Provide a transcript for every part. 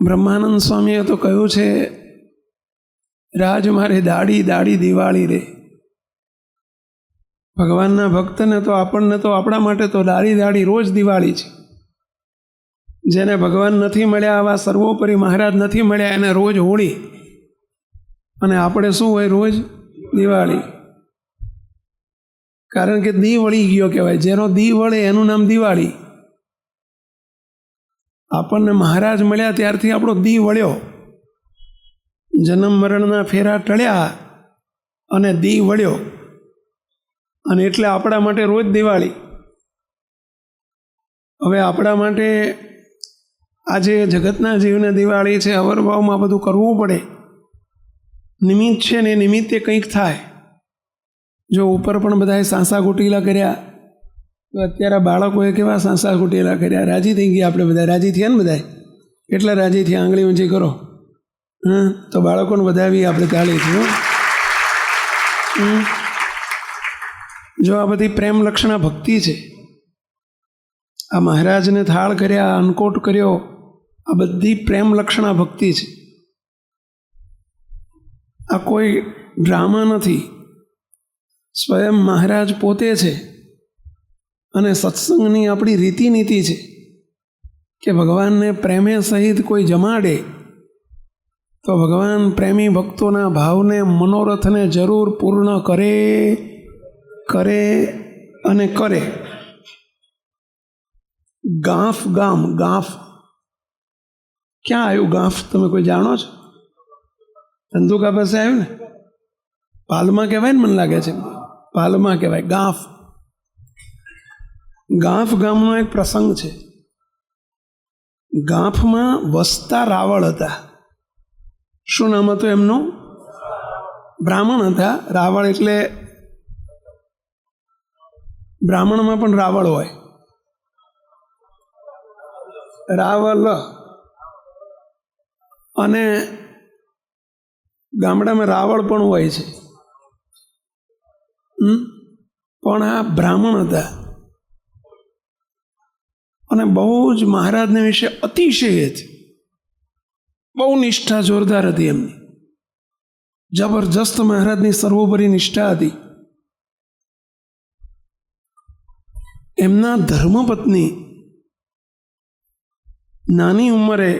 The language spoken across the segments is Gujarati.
બ્રહ્માનંદ સ્વામીએ તો કહ્યું છે, રાજ મારે દાડી દાડી દિવાળી રે. ભગવાનના ભક્તને તો આપણને તો આપણા માટે તો દાડી દાડી રોજ દિવાળી છે. જેને ભગવાન નથી મળ્યા, આવા સર્વોપરી મહારાજ નથી મળ્યા, એને રોજ હોળી, અને આપણે શું હોય? રોજ દિવાળી. કારણ કે દી વળી ગયો કહેવાય. જેનો દી વળે એનું નામ દિવાળી. આપણને મહારાજ મળ્યા ત્યારથી આપણો દી વળ્યો. જન્મ મરણના ફેરા ટળ્યા અને દી વળ્યો, અને એટલે આપણા માટે રોજ દિવાળી. હવે આપણા માટે આજે જગતના જીવને દિવાળી છે, અવરભાવમાં બધું કરવું પડે. નિમિત્ત છે ને એ નિમિત્તે કંઈક થાય. જો ઉપર પણ બધાએ સાંસા કુટીલા કર્યા, તો અત્યારે બાળકોએ કેવા સાંસા કુટીલા કર્યા, રાજી થઈ ગયા. આપણે બધા રાજી થયા ને, બધા કેટલા રાજી થયા? આંગળી ઊંચી કરો. તો બાળકોને વધાવી આપણે તાળીથી. જો આ બધી પ્રેમ લક્ષણા ભક્તિ છે. આ મહારાજને થાળ કર્યા, અન્નકોટ કર્યો, આ બધી પ્રેમ લક્ષણા ભક્તિ છે. આ કોઈ ડ્રામા નથી. સ્વયં મહારાજ પોતે છે. અને સત્સંગની આપણી રીતિનીતિ છે કે ભગવાનને પ્રેમે સહિત કોઈ જમાડે તો ભગવાન પ્રેમી ભક્તોના ભાવને, મનોરથને જરૂર પૂર્ણ કરે કરે અને કરે. ગાફ ગામ, ગાફ ક્યાં આવ્યું? ગાફ તમે કોઈ જાણો છો? ધંધુકા પાસે આવ્યું ને? પાલમાં કહેવાય ને, મને લાગે છે પાલમાં કહેવાય. ગાફ, ગાફ ગામનો એક પ્રસંગ છે. ગાફમાં વસતા રાવળ હતા. શું નામ હતું એમનું? બ્રાહ્મણ હતા. રાવળ એટલે બ્રાહ્મણમાં પણ રાવળ હોય. રાવલ. અને ગામડામાં રાવળ પણ હોય છે. પણ આ બ્રાહ્મણ હતા અને બહુ જ મહારાજને વિશે અતિશય હતી. બહુ નિષ્ઠા જોરદાર હતી એમની. જબરજસ્ત મહારાજની સર્વોપરી નિષ્ઠા હતી. એમના ધર્મપત્ની નાની ઉંમરે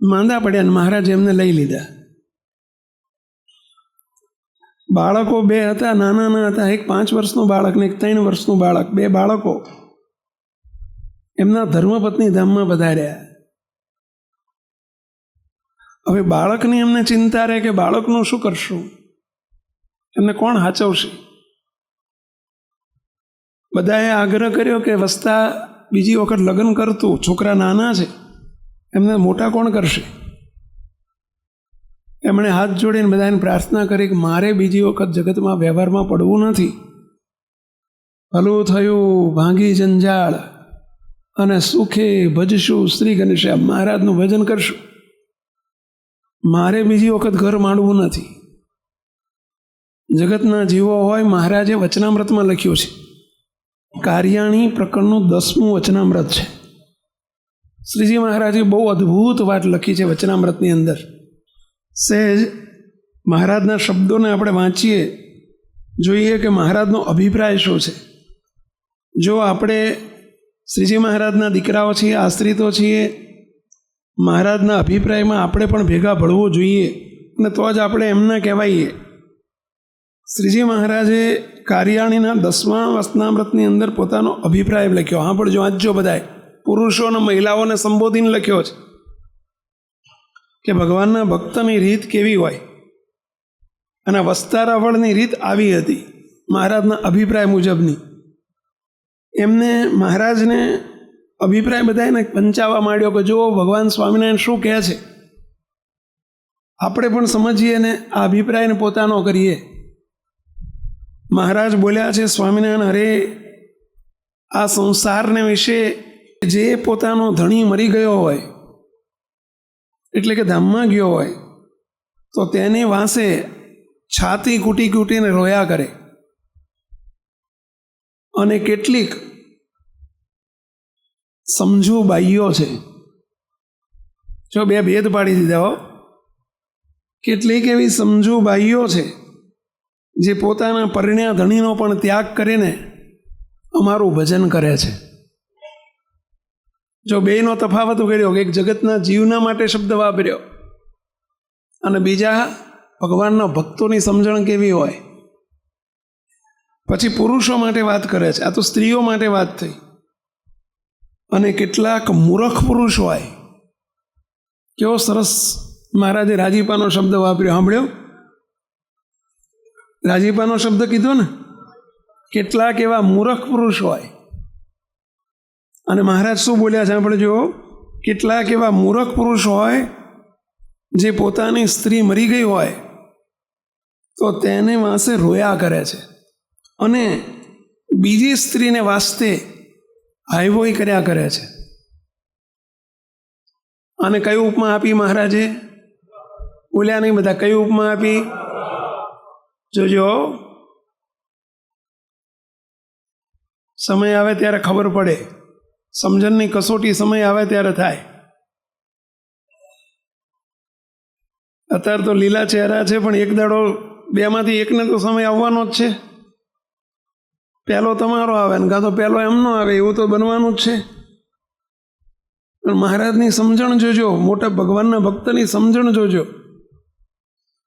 માંદા પડ્યા અને મહારાજે એમને લઈ લીધા. બાળકો બે હતા, નાના હતા. એક 5 વર્ષનું બાળક ને એક 3 વર્ષનું બાળક. 2 બાળકો. એમના ધર્મપત્ની ધામમાં પધાર્યા. હવે બાળકની એમને ચિંતા રહે કે બાળકનું શું કરશું, એમને કોણ હાચવશે. બધાએ આગ્રહ કર્યો કે વસતા બીજી વખત લગ્ન કરતું. છોકરા નાના છે, એમને મોટા કોણ કરશે. એમણે હાથ જોડીને બધાને પ્રાર્થના કરી કે મારે બીજી વખત જગતમાં વ્યવહારમાં પડવું નથી. ભલું થયું ભાંગી જંજાળ અને સુખે ભજશું શ્રી ઘનશ્યામ. મહારાજનું ભજન કરશું. મારે બીજી વખત ઘર માંડવું નથી. જગતના જીવો હોય, મહારાજે વચનામૃતમાં લખ્યું છે. કાર્યાણી પ્રકરણનું 10મું વચનામૃત છે. શ્રીજી મહારાજે બહુ અદ્ભુત વાત લખી છે વચનામૃતની અંદર. સહેજ મહારાજના શબ્દોને આપણે વાંચીએ, જોઈએ કે મહારાજનો અભિપ્રાય શું છે. જો આપણે શ્રીજી મહારાજના દીકરાઓ છીએ, આશ્રિતો છીએ, મહારાજના અભિપ્રાયમાં આપણે પણ ભેગા ભળવું જોઈએ, અને તો જ આપણે એમના કહેવાઈએ. શ્રીજી મહારાજે કાર્યાણીના 10મા વચનામૃતની અંદર પોતાનો અભિપ્રાય લખ્યો. હા, પણ જો વાંચજો બધાએ. પુરુષો અને મહિલાઓને સંબોધીને લખ્યો છે કે ભગવાનના ભક્તની રીત કેવી હોય. અને વસતા રાવળની રીત આવી હતી મહારાજના અભિપ્રાય મુજબની. એમને મહારાજને અભિપ્રાય બધાને પંચાવવા માંડ્યો કે જો ભગવાન સ્વામિનારાયણ શું કહે છે, આપણે પણ સમજીએ ને આ અભિપ્રાયને પોતાનો કરીએ. મહારાજ બોલ્યા છે, સ્વામિનારાયણ, અરે આ સંસારને વિશે જે પોતાનો ધણી મરી ગયો હોય, એટલે કે ધામમાં ગયો હોય, તો તેની વાંસે છાતી કૂટી કૂટીને રોયા કરે. અને કેટલીક સમજુ બાઈઓ છે, જો બે ભેદ પાડી દીધા હો. કેટલીક એવી સમજુ બાઈઓ છે જે પોતાના પરિણ્યા ધણીનો પણ ત્યાગ કરીને અમારું ભજન કરે છે. જો બેનો તફાવત કર્યો કે એક જગતના જીવના માટે શબ્દ વાપર્યો અને બીજા ભગવાનના ભક્તોની સમજણ કેવી હોય. પછી પુરુષો માટે વાત કરે છે, આ તો સ્ત્રીઓ માટે વાત થઈ. અને કેટલાક મૂર્ખ પુરુષ હોય. કેવો સરસ મહારાજે રાજીપાનો શબ્દ વાપર્યો, સાંભળ્યો? રાજીપાનો શબ્દ કીધો ને. કેટલાક એવા મૂર્ખ પુરુષ હોય. અને મહારાજ શું બોલ્યા સાંભળજો, કેટલાક એવા મૂર્ખ પુરુષ હોય જે પોતાની સ્ત્રી મરી ગઈ હોય તો તેને વાંસે રોયા કરે છે અને બીજી સ્ત્રીને વાસ્તે હાઈવોય કર્યા કરે છે. અને કઈ ઉપમા આપી મહારાજે? બોલ્યા નહીં બધા? કઈ ઉપમા આપી? જોજો, સમય આવે ત્યારે ખબર પડે. સમજણની કસોટી સમય આવે ત્યારે થાય. અત્યારે તો લીલા ચહેરા છે, પણ એક દાડો બેમાંથી એકને તો સમય આવવાનો જ છે. પહેલો તમારો આવે ને કાં તો પહેલો એમનો આવે, એવું તો બનવાનું જ છે. પણ મહારાજની સમજણ જોજો, મોટા ભગવાનના ભક્તની સમજણ જોજો.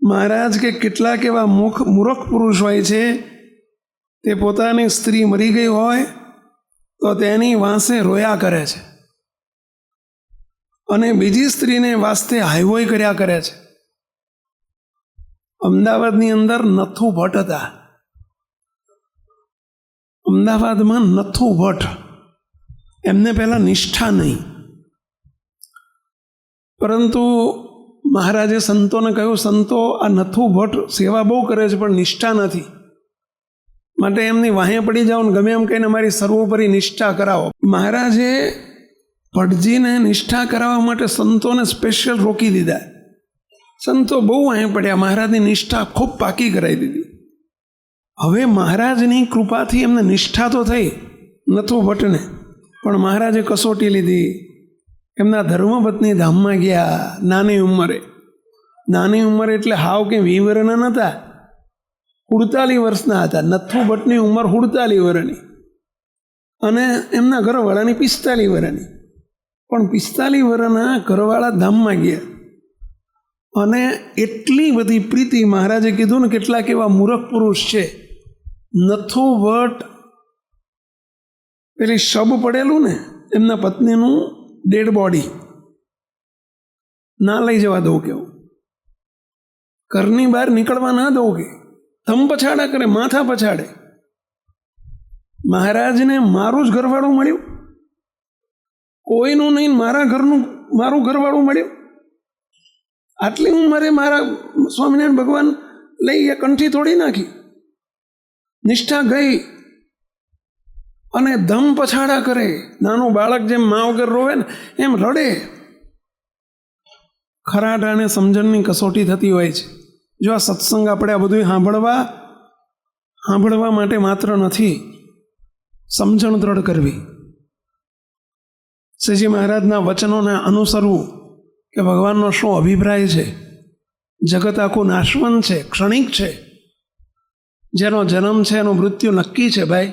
મહારાજ કે કેટલાક એવા મૂર્ખ પુરુષ હોય છે તે પોતાની સ્ત્રી મરી ગઈ હોય તો તેની વાંસે રોયા કરે છે અને બીજી સ્ત્રીને વાસ્તે હાઈવોય કર્યા કરે છે. અમદાવાદની અંદર નથુ ભટ્ટ હતા. અમદાવાદમાં નથુ ભટ્ટ, એમને પહેલાં નિષ્ઠા નહીં, પરંતુ મહારાજે સંતોને કહ્યું, સંતો આ નથુ ભટ્ટ સેવા બહુ કરે છે પણ નિષ્ઠા નથી, માટે એમની વાહે પડી જાઓ ને ગમે એમ કહીને મારી સર્વોપરી નિષ્ઠા કરાવો. મહારાજે ભટ્ટજીને નિષ્ઠા કરાવવા માટે સંતોને સ્પેશિયલ રોકી દીધા. સંતો બહુ વાહે પડ્યા, મહારાજની નિષ્ઠા ખૂબ પાકી કરાવી દીધી. હવે મહારાજની કૃપાથી એમને નિષ્ઠા તો થઈ નથુ ભટ્ટને, પણ મહારાજે કસોટી લીધી. એમના ધર્મપત્ની ધામમાં ગયા નાની ઉંમરે. નાની ઉંમરે એટલે હાવ કે 20 વર્ષના નહોતા, 47 વર્ષના હતા. નથુ ભટ્ટની ઉંમર 47 વર્ષની અને એમના ઘરવાળાની 45 વર્ષની. પણ 45 વર્ષના ઘરવાળા ધામમાં ગયા અને એટલી બધી પ્રીતિ. મહારાજે કીધું ને કેટલાક એવા મૂર્ખ પુરુષ છે. નથુ ભટ્ટ પેલી શબ પડેલું ને એમના પત્નીનું ડેડ બોડી ના લઈ જવા દઉં, કેવું ઘરની બહાર નીકળવા ના દઉં, કે ધમ પછાડા કરે, માથા પછાડે. મહારાજને મારું જ ઘરવાળું મળ્યું, કોઈનું નહીં, મારું ઘરવાળું મળ્યું. આટલી ઉંમરે મારા સ્વામિનારાયણ ભગવાન લઈ એ કંઠી તોડી નાખી. નિષ્ઠા ગઈ અને ધમ પછાડા કરે. નાનું બાળક જેમ મા વગર રોવે ને એમ રડે. ખરાટ અને સમજણની કસોટી થતી હોય છે. જો આ સત્સંગ આપણે આ બધું સાંભળવા માટે માત્ર નથી, સમજણ દ્રઢ કરવી, શ્રીજી મહારાજના વચનોને અનુસરવું કે ભગવાનનો શું અભિપ્રાય છે. જગત આખું નાશવંત છે, ક્ષણિક છે. જેનો જન્મ છે એનું મૃત્યુ નક્કી છે. ભાઈ,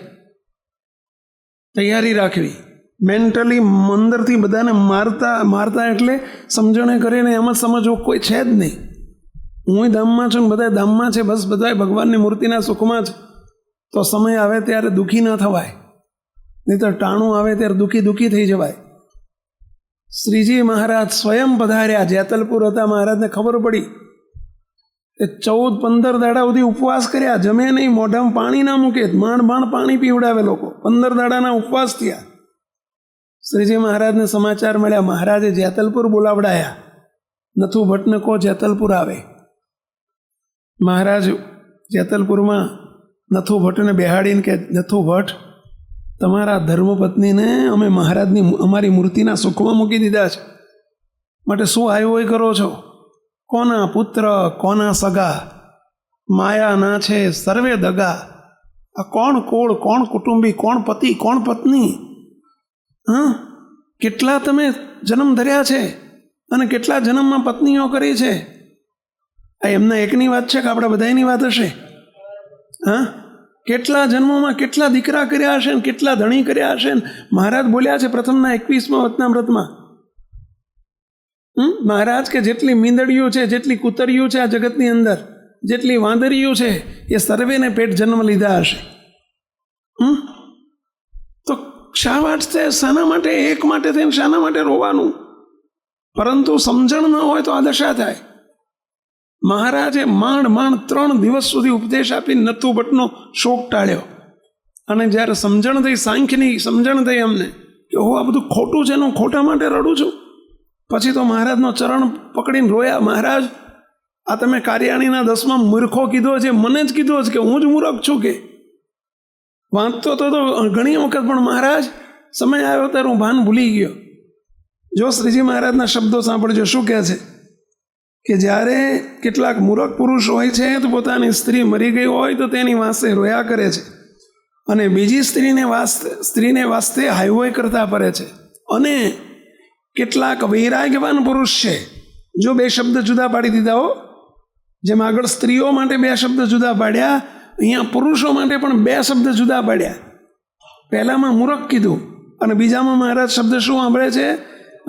તૈયારી રાખવી. મેન્ટલી અંદરથી બધાને મારતા એટલે સમજણે કરીને એમ જ સમજવું કોઈ છે જ નહીં. હું ધામમાં છું ને બધા ધામમાં છે, બસ બધા ભગવાનની મૂર્તિના સુખમાં જ. તો સમય આવે ત્યારે દુઃખી ન થવાય, નહીં તો ટાણું આવે ત્યારે દુઃખી થઈ જવાય. શ્રીજી મહારાજ સ્વયં પધાર્યા. જેતલપુર હતા. મહારાજને ખબર પડી એ 14-15 દાડા સુધી ઉપવાસ કર્યા. જમે નહીં, મોઢામાં પાણી ના મૂકે, માંડ પાણી પીવડાવે લોકો. 15 દાડાના ઉપવાસ થયા. શ્રીજી મહારાજને સમાચાર મળ્યા. મહારાજે જેતલપુર બોલાવડાયા. નથુ ભટ્ટને કહો જેતલપુર આવે. મહારાજ જેતલપુરમાં નથુ ભટ્ટને બેહાડીને કે, નથુ ભટ્ટ, તમારા ધર્મપત્નીને અમે અમારી મૂર્તિના સુખમાં મૂકી દીધા છે, માટે શું હાઈવોય કરો છો? કોના પુત્ર, કોના સગા, માયા ના છે સર્વે દગા. આ કોણ કોળ, કોણ કુટુંબી, કોણ પતિ, કોણ પત્ની? કેટલા તમે જન્મ ધર્યા છે, અને કેટલા જન્મમાં પત્નીઓ કરી છે. આ એમના એકની વાત છે કે આપણા બધાની વાત હશે? હા, કેટલા જન્મોમાં કેટલા દીકરા કર્યા હશે ને કેટલા ધણી કર્યા હશે. મહારાજ બોલ્યા છે પ્રથમના 21મા વચનામૃતમાં, મહારાજ કે જેટલી મીંદડીઓ છે, જેટલી કૂતરીઓ છે આ જગતની અંદર, જેટલી વાંદરીઓ છે, એ સર્વેને પેટ જન્મ લીધા હશે. તો શા વાસ્તે, શાના માટે, એક માટે થઈને શાના માટે રોવાનું? પરંતુ સમજણ ન હોય તો આ દશા થાય. મહારાજે માંડ 3 દિવસ સુધી ઉપદેશ આપી નથુ ભટ્ટનો શોક ટાળ્યો. અને જ્યારે સમજણ થઈ, સાંખ્યની સમજણ થઈ અમને કે હું આ બધું ખોટું છે ને હું ખોટા માટે રડું છું, પછી તો મહારાજનો ચરણ પકડીને રોયા. મહારાજ, આ તમે કાર્યાણીના 10માં મૂર્ખો કીધો છે, મને જ કીધો છે કે હું જ મૂર્ખ છું. કે વાંચતો તો ઘણી વખત, પણ મહારાજ સમય આવ્યો ત્યારે હું ભાન ભૂલી ગયો. જો શ્રીજી મહારાજના શબ્દો સાંભળજો, શું કહે છે કે જ્યારે કેટલાક મૂર્ખ પુરુષ હોય છે તો પોતાની સ્ત્રી મરી ગઈ હોય તો તેની વાસ્તે રોયા કરે છે, અને બીજી સ્ત્રીને વાસ્તે હાઈવોય કરતા ફરે છે. અને કેટલાક વૈરાગ્યવાન પુરુષ છે, જો 2 શબ્દ જુદા પાડી દીધા હો, જેમ આગળ સ્ત્રીઓ માટે 2 શબ્દ જુદા પાડ્યા, અહીંયા પુરુષો માટે પણ 2 શબ્દ જુદા પાડ્યા. પહેલામાં મૂર્ખ કીધું અને બીજામાં મહારાજ શબ્દ શું સાંભળે છે?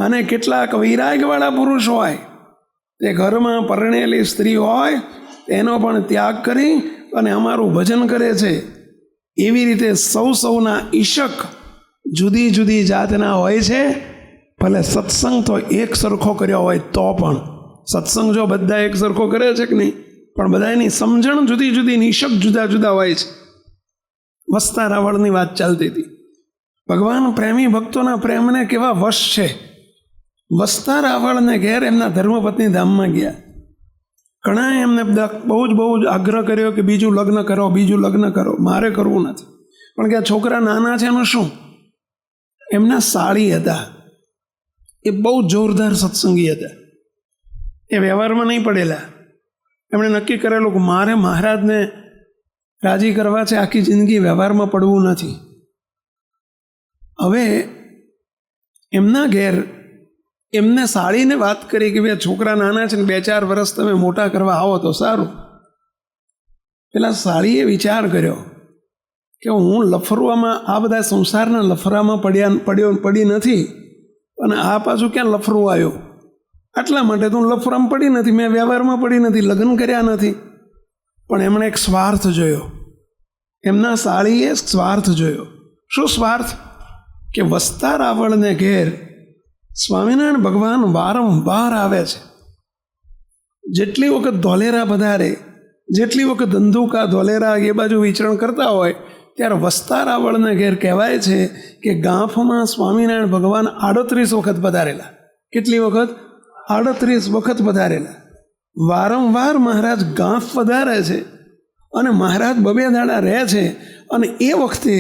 અને કેટલાક વૈરાગ્યવાળા પુરુષ હોય, તે ઘરમાં પરણેલી સ્ત્રી હોય એનો પણ ત્યાગ કરી અને અમારું ભજન કરે છે. એવી રીતે સૌના ઈશક જુદી જુદી જાતના હોય છે. ભલે સત્સંગ તો એક સરખો કર્યો હોય તો પણ, સત્સંગ જો બધા એક સરખો કરે છે કે નહીં, પણ બધાની સમજણ જુદી જુદી, ઈશક જુદા જુદા હોય છે. વસતા રાવળની વાત ચાલતી હતી. ભગવાન પ્રેમી ભક્તોના પ્રેમને કેવા વશ છે. વસતા રાવળને ઘેર એમના ધર્મપત્ની ધામમાં ગયા. ઘણા એમને બહુ જ આગ્રહ કર્યો કે બીજું લગ્ન કરો. મારે કરવું નથી. પણ કે આ છોકરા નાના છે એનું શું? એમના સાળી હતા, એ બહુ જોરદાર સત્સંગી હતા, એ વ્યવહારમાં નહીં પડેલા. એમણે નક્કી કરેલું કે મારે મહારાજને રાજી કરવા છે, આખી જિંદગી વ્યવહારમાં પડવું નથી. હવે એમના ઘેર એમને સાળીને વાત કરી કે ભાઈ છોકરા નાના છે ને 2-4 વર્ષ તમે મોટા કરવા આવો તો સારું. પેલા સાળીએ વિચાર કર્યો કે હું લફરવામાં, આ બધા સંસારના લફરામાં પડી નથી, અને આ પાછું ક્યાં લફરું આવ્યો, આટલા માટે તો હું લફરામાં પડી નથી, મેં વ્યવહારમાં પડી નથી, લગ્ન કર્યા નથી. પણ એમણે એક સ્વાર્થ જોયો. એમના સાળીએ સ્વાર્થ જોયો. શું સ્વાર્થ? કે વસતા રાવળને ઘેર સ્વામિનારાયણ ભગવાન વારંવાર આવે છે. જેટલી વખત ધોલેરા પધારે, જેટલી વખત ધંધુકા ધોલેરા એ બાજુ વિચરણ કરતા હોય, ત્યારે વસતા રાવળને ઘેર કહેવાય છે કે ગાંફમાં સ્વામિનારાયણ ભગવાન 38 વખત પધારેલા. કેટલી વખત? 38 વખત પધારેલા. વારંવાર મહારાજ ગાંફ પધારે છે અને મહારાજ 2 દાડા રહે છે. અને એ વખતે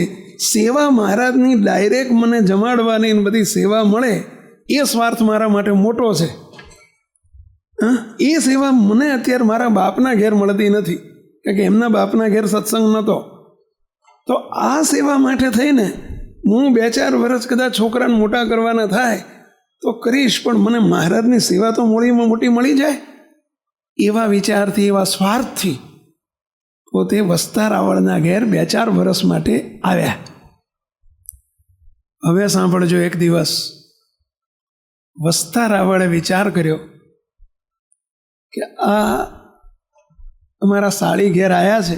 સેવા મહારાજની ડાયરેક્ટ મને જમાડવાની બધી સેવા મળે, એ સ્વાર્થ મારા માટે મોટો છે. એ સેવા મને અત્યારે મારા બાપના ઘેર મળતી નથી, કારણ કે એમના બાપના ઘેર સત્સંગ નહોતો. તો આ સેવા માટે થઈને હું 2-4 વર્ષ કદાચ છોકરાને મોટા કરવાના થાય તો કરીશ, પણ મને મહારાજની સેવા તો મોટી મળી જાય, એવા વિચારથી, એવા સ્વાર્થથી પોતે વસતા રાવળના ઘેર 2-4 વર્ષ માટે આવ્યા. હવે સાંભળજો, એક દિવસ વસતા રાવળે વિચાર કર્યો કે આ અમારા સાળી ઘેર આવ્યા છે,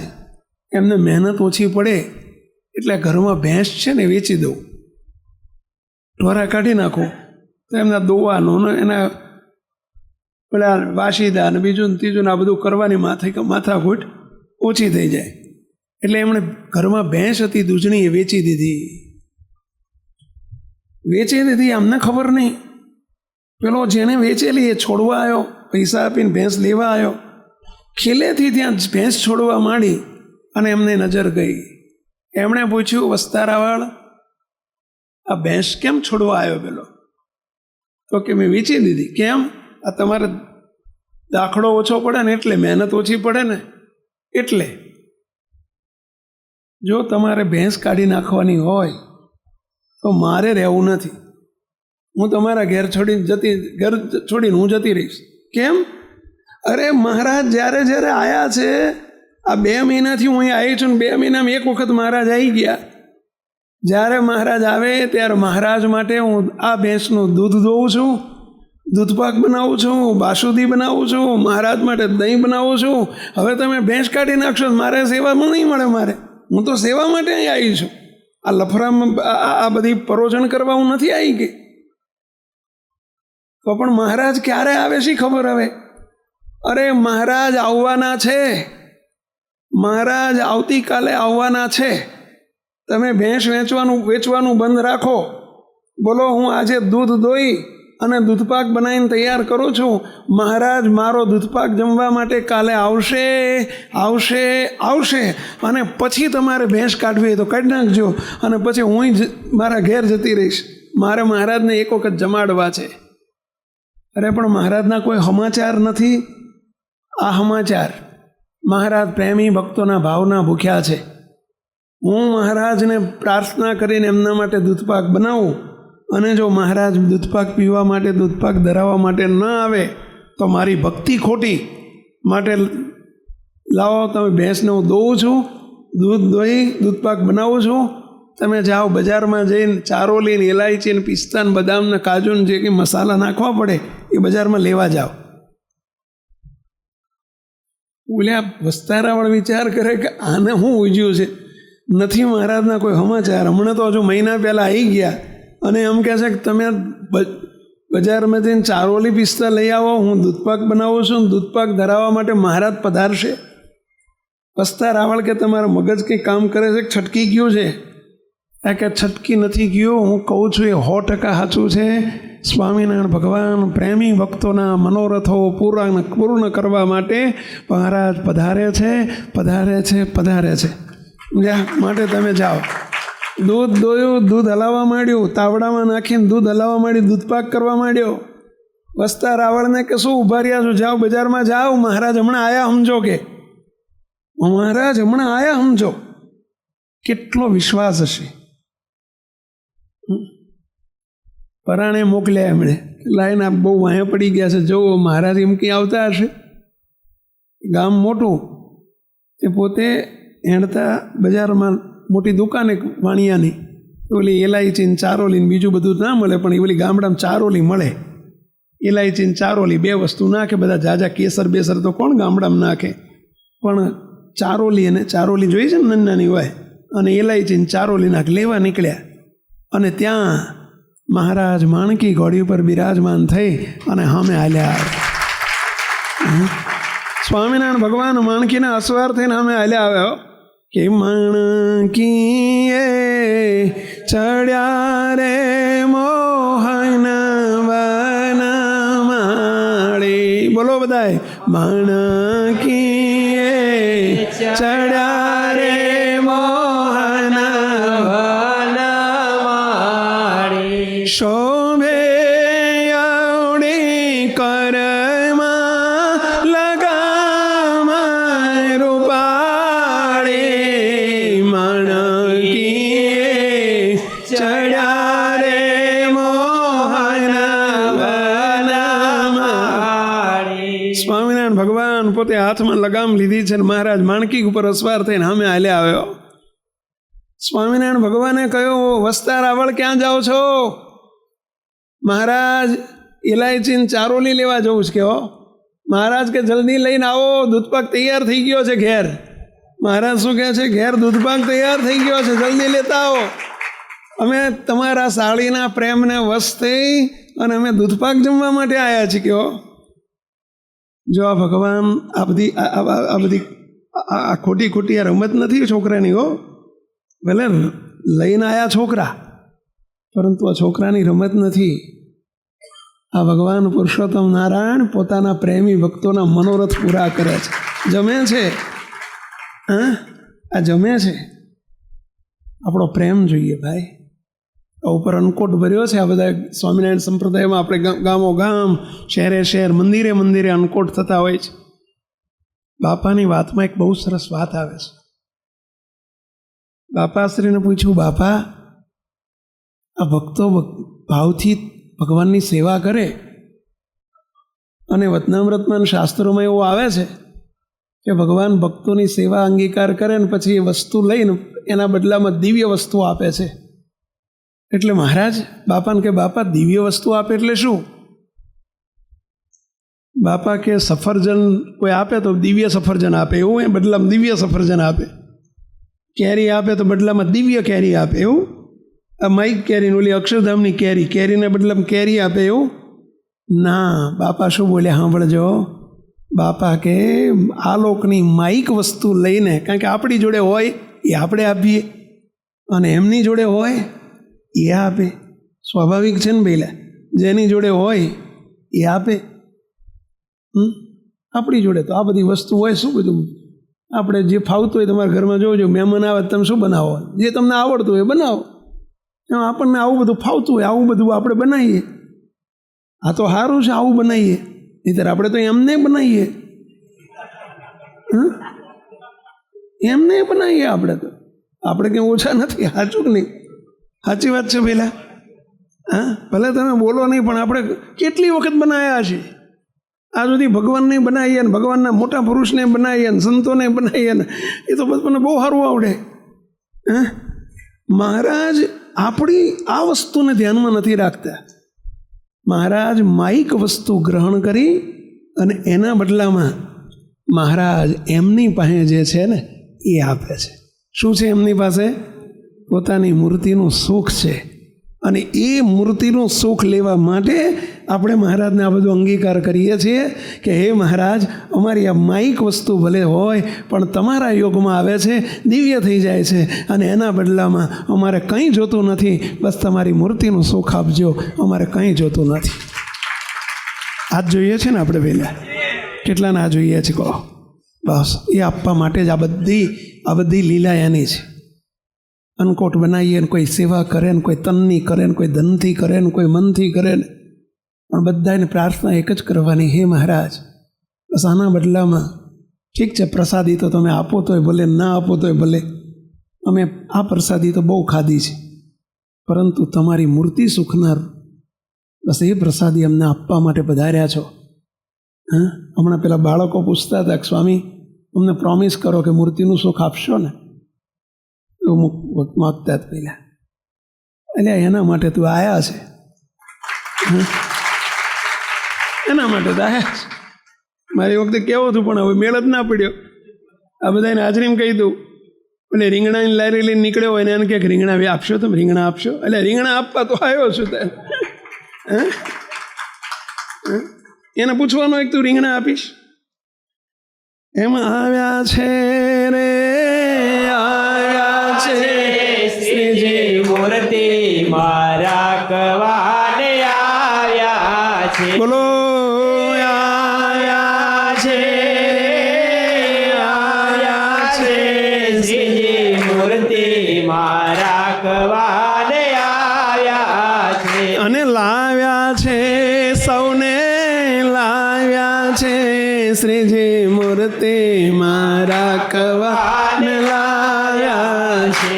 એમને મહેનત ઓછી પડે એટલે ઘરમાં ભેંસ છે ને વેચી દઉં, ઢોરા કાઢી નાખું તો એમના દોવાનું ને એના પેલા વાસીદા ને બીજું ને ત્રીજું ને આ બધું કરવાની માથાકૂટ ઓછી થઈ જાય. એટલે એમણે ઘરમાં ભેંસ હતી દૂધણી, એ વેચી દીધી. અમને ખબર નહીં. પેલો જેને વેચેલી એ છોડવા આવ્યો, પૈસા આપીને ભેંસ લેવા આવ્યો. ખેલેથી ત્યાં ભેંસ છોડવા માંડી અને એમને નજર ગઈ. એમણે પૂછ્યું, વસતા રાવળ, આ ભેંસ કેમ છોડવા આવ્યો પેલો? તો કે મેં વેચી દીધી. કેમ? આ તમારે દાખલો ઓછો પડે ને એટલે, મહેનત ઓછી પડે ને એટલે. જો તમારે ભેંસ કાઢી નાખવાની હોય તો મારે રહેવું નથી, હું તમારા ઘર છોડીને હું જતી રહીશ. કેમ? અરે મહારાજ જ્યારે જ્યારે આવ્યા છે, આ 2 મહિનાથી હું અહીં આવી છું ને 2 મહિનામાં એક વખત મહારાજ આવી ગયા. જ્યારે મહારાજ આવે ત્યારે મહારાજ માટે હું આ ભેંસનું દૂધ દોઉં છું, દૂધપાક બનાવું છું, બાસુદી બનાવું છું, મહારાજ માટે દહીં બનાવું છું. હવે તમે ભેંસ કાઢી નાખશો, મારે સેવામાં નહીં મળે. મારે હું તો સેવા માટે અહીં આવી છું. આ લફરામાં આ બધી પરોજણ કરવા હું નથી આવી ગઈ. તો પણ મહારાજ ક્યારે આવે છે ખબર? હવે અરે મહારાજ આવવાના છે, મહારાજ આવતીકાલે આવવાના છે. તમે ભેંસ વેચવાનું બંધ રાખો. બોલો, હું આજે દૂધ દોઈ અને દૂધપાક બનાવીને તૈયાર કરું છું. મહારાજ મારો દૂધપાક જમવા માટે કાલે આવશે આવશે આવશે. અને પછી તમારે ભેંસ કાઢવી હોય તો કાઢી નાખજો, અને પછી હું મારા ઘેર જતી રહીશ. મારે મહારાજને એક વખત જમાડવા છે. અરે પણ મહારાજના કોઈ સમાચાર નથી. આ સમાચાર મહારાજ પ્રેમી ભક્તોના ભાવના ભૂખ્યા છે. હું મહારાજને પ્રાર્થના કરીને એમના માટે દૂધપાક બનાવું, અને જો મહારાજ દૂધપાક પીવા માટે, દૂધપાક ધરાવવા માટે ન આવે તો મારી ભક્તિ ખોટી. માટે લાવો, તમે ભેંસને હું દોઉં છું, દૂધ દોઈ દૂધપાક બનાવું છું. તમે જાઓ બજારમાં જઈને ચારોલી ને ઇલાયચી ને પિસ્તા ને બદામ ને કાજુ ને જે કંઈ મસાલા નાખવા પડે એ બજારમાં લેવા જાઓ. બોલ્યા વસ્તારાવાળા વિચાર કરે કે આને શું ઉજ્યું છે, નથી મહારાજના કોઈ સમાચાર. હમણાં તો હજુ મહિના પહેલાં આવી ગયા અને એમ કહે છે કે તમે બજારમાં જઈને ચારોલી પિસ્તા લઈ આવો, હું દૂધપાક બનાવું છું, દૂધપાક ધરાવવા માટે મહારાજ પધારશે. વસ્તારાવળ કે તમારા મગજ કંઈ કામ કરે છે, છટકી ગયું છે? આ કે છટકી નથી ગયું, હું કહું છું એ 100% સાચું છે. સ્વામિનારાયણ ભગવાન પ્રેમી ભક્તોના મનોરથો પૂર્ણ કરવા માટે મહારાજ પધારે છે, પધારે છે, પધારે છે. માટે તમે જાઓ. દૂધ દોયું, દૂધ હલાવવા માંડ્યું, તાવડામાં નાખીને દૂધ હલાવવા માંડ્યું, દૂધપાક કરવા માંડ્યો. વસ્તા રાવળને કે શું ઊભા રહ્યા છો, જાઓ બજારમાં જાઓ, મહારાજ હમણાં આયા સમજો. કે મહારાજ હમણાં આયા સમજો. કેટલો વિશ્વાસ હશે. પરાણે મોકલ્યા એમણે, લાઈને આપ બહુ વાંહે પડી ગયા છે, જુઓ મહારાજ એમ કંઈ આવતા હશે. ગામ મોટું, એ પોતે હેણતા બજારમાં મોટી દુકાન એક વાણિયાની, ઓલી એલાયચી ને ચારોલી ને બીજું બધું ના મળે, પણ એ ઓલી ગામડામાં ચારોલી મળે. એલાયચી ને ચારોલી 2 વસ્તુ નાખે બધા. જાજા કેસર બેસર તો કોણ ગામડામાં નાખે, પણ ચારોલી અને ચારોલી જોઈ છે ને નાની હોય, અને એલાયચી ને ચારોલી નાખ લેવા નીકળ્યા. અને ત્યાં મહારાજ માણકી ઘોડી ઉપર બિરાજમાન થઈ અને સામે હાલ્યા. સ્વામિનારાયણ ભગવાન માણકીના અસવાર થઈને સામે હાલ્યા આવ્યો કે માણકીએ ચડ્યા રે મોહન વન માળી. બોલો બધાય, માણકીએ ચડ્યા રે મોહન વન માળી. શોભે આવડી કરમાં લગામ રૂપાળી. માણકીએ ચડ્યા રે મોહન વન માળી. સ્વામિનારાયણ ભગવાન પોતે હાથમાં લગામ લીધી છે, મહારાજ માણકી ઉપર અસવાર થઈને સામે હાલ્યા આવ્યો. સ્વામિનારાયણ ભગવાને કહ્યું, વસ્તા રાવળ ક્યાં જાઓ છો? મહારાજ ઇલાયચી ચારોલી લેવા જવું છે. કે હો મહારાજ કે જલ્દી લઈને આવો, દૂધપાક તૈયાર થઈ ગયો છે ઘેર. મહારાજ શું કહે છે? ઘેર દૂધપાક તૈયાર થઈ ગયો છે, જલ્દી લેતા આવો. અમે તમારા સાળીના પ્રેમને વશ થઈ અને અમે દૂધપાક જમવા માટે આવ્યા છીએ. કે હો જો આ ભગવાન આ બધી ખોટી ખોટી આ રમત નથી છોકરાની. હો ભલે લઈને આવ્યા છોકરા, પરંતુ આ છોકરાની રમત નથી. આ ભગવાન પુરુષોત્તમ નારાયણ પોતાના પ્રેમી ભક્તોના મનોરથ પૂરા કરે છે. જમે છે, હા, આ જમે છે. આપણો પ્રેમ જોઈએ ભાઈ. આ ઉપર અન્નકોટ ભર્યો છે. આ બધા સ્વામિનારાયણ સંપ્રદાયમાં આપણે ગામો ગામ, શહેરે શહેર, મંદિરે મંદિરે અન્નકોટ થતા હોય છે. બાપાની વાતમાં એક બહુ સરસ વાત આવે છે. બાપાશ્રીને પૂછ્યું, બાપા આ ભક્તો ભાવથી ભગવાનની સેવા કરે, અને વચનામૃતમાં શાસ્ત્રોમાં એવું આવે છે કે ભગવાન ભક્તોની સેવા અંગીકાર કરે ને પછી એ વસ્તુ લઈને એના બદલામાં દિવ્ય વસ્તુ આપે છે. એટલે મહારાજ બાપાને કે બાપા દિવ્ય વસ્તુ આપે એટલે શું? બાપા કે સફરજન કોઈ આપે તો દિવ્ય સફરજન આપે એવું, એ બદલામાં દિવ્ય સફરજન આપે. કેરી આપે તો બદલામાં દિવ્ય કેરી આપે એવું. આ માઇક કેરી, ઓલી અક્ષરધામની કેરીને બદલામાં કેરી આપે એવું ના. બાપા શું બોલ્યા સાંભળજો. બાપા કે આ લોકની માઇક વસ્તુ લઈને, કારણ કે આપણી જોડે હોય એ આપણે આપીએ અને એમની જોડે હોય એ આપે. સ્વાભાવિક છે ને પહેલાં, જેની જોડે હોય એ આપે. આપણી જોડે તો આ બધી વસ્તુ હોય. શું બધું આપણે જે ફાવતું હોય, તમારા ઘરમાં જોજો મહેમાન આવે તમે શું બનાવો, જે તમને આવડતું હોય બનાવો. એમ આપણને આવું બધું ફાવતું હોય, આવું બધું આપણે બનાવીએ. આ તો સારું છે આવું બનાવીએ, નહીંતર આપણે તો એમને બનાવીએ. એમને બનાવીએ આપણે તો. આપણે કંઈ ઓછા નથી. સાચું કે નહીં? સાચી વાત છે પહેલાં. હા, ભલે તમે બોલો નહીં, પણ આપણે કેટલી વખત બનાવ્યા છે આ સુધી. ભગવાનને બનાવીએ ને ભગવાનના મોટા પુરુષને બનાવીએ ને સંતોને બનાવીએ ને, એ તો મને બહુ સારું આવડે. મહારાજ આપણી આ વસ્તુને ધ્યાનમાં નથી રાખતા. મહારાજ માઇક વસ્તુ ગ્રહણ કરી અને એના બદલામાં મહારાજ એમની પાસે જે છે ને એ આપે છે. શું છે એમની પાસે? પોતાની મૂર્તિનું સુખ છે. અને એ મૂર્તિનું સુખ લેવા માટે આપણે મહારાજને આ બધું અંગીકાર કરીએ છીએ કે હે મહારાજ, અમારી આ માઇક વસ્તુ ભલે હોય પણ તમારા યોગમાં આવે છે, દિવ્ય થઈ જાય છે, અને એના બદલામાં અમારે કંઈ જોતું નથી, બસ તમારી મૂર્તિનું સુખ આપજો, અમારે કંઈ જોતું નથી. આ જ જોઈએ છે ને આપણે પહેલાં. કેટલાને આ જોઈએ છે કહો? બસ એ આપવા માટે જ આ બધી લીલા એની છે. અનકોટ બનાવીએ ને કોઈ સેવા કરે ને કોઈ તનની કરે ને કોઈ ધનથી કરે ને કોઈ મનથી કરે ને, પણ બધાને પ્રાર્થના એક જ કરવાની, હે મહારાજ બસ આના બદલામાં ઠીક છે, પ્રસાદી તો તમે આપો તોય ભલે, ના આપો તોય ભલે, અમે આ પ્રસાદી તો બહુ ખાધી છે, પરંતુ તમારી મૂર્તિ સુખનાર બસ એ પ્રસાદી અમને આપવા માટે પધાર્યા છો. હા, હમણાં પેલા બાળકો પૂછતા હતા કે સ્વામી અમને પ્રોમિસ કરો કે મૂર્તિનું સુખ આપશો ને, એવું માગતા જ પહેલાં. એટલે એના માટે તું આવ્યા છે, એના માટે તો આવ્યા છે. મારી વખતે કેવું હતું પણ હવે મેળ જ ના પડ્યો. આ બધાને હાજરીમાં કહી દઉં, એટલે રીંગણાની લારી લઈને નીકળ્યો હોય ને એને ક્યાંક રીંગણા આપશો, તમે રીંગણા આપશો, એટલે રીંગણા આપવા તો આવ્યો છું ત્યારે. એને પૂછવાનું એક તું રીંગણા આપીશ? એમાં આવ્યા છે રે આવ્યા છે શ્રીજી મૂર્તિ મારા કવાને આવ્યા છે. બોલો આવ્યા છે શ્રીજી મૂર્તિ મારા કવાને આવ્યા છે. અને લાવ્યા છે સૌને લાવ્યા છે શ્રીજી મૂર્તિ મારા કવાને લાવ્યા છે.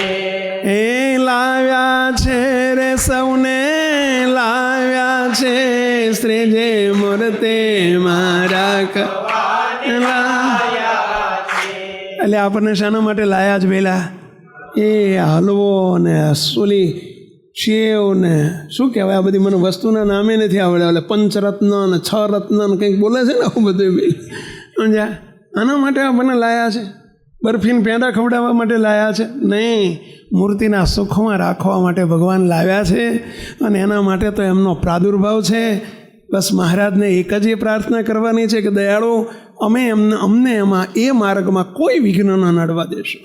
એ લાવ્યા છે રે સૌને લાવ્યા છે શ્રીજી મૂર્તિ મારા કવાને લાવ્યા છે. એટલે આપણને શાના માટે લાયા જ પેલા? એ હલવો ને સુલી શેવ ને શું કહેવાય આ બધી મને વસ્તુના નામે નથી આવડ્યા. એટલે પંચરત્ન ને 6 રત્ન ને કંઈક બોલે છે ને આવું બધું બી સમજ્યા? આના માટે આપણને લાયા છે? બરફીન પેંડા ખવડાવવા માટે લાયા છે? નહીં, મૂર્તિના સુખમાં રાખવા માટે ભગવાન લાવ્યા છે. અને એના માટે તો એમનો પ્રાદુર્ભાવ છે. બસ મહારાજને એક જ એ પ્રાર્થના કરવાની છે કે દયાળુ અમને એમાં એ માર્ગમાં કોઈ વિઘ્ન ન નડવા દેશો,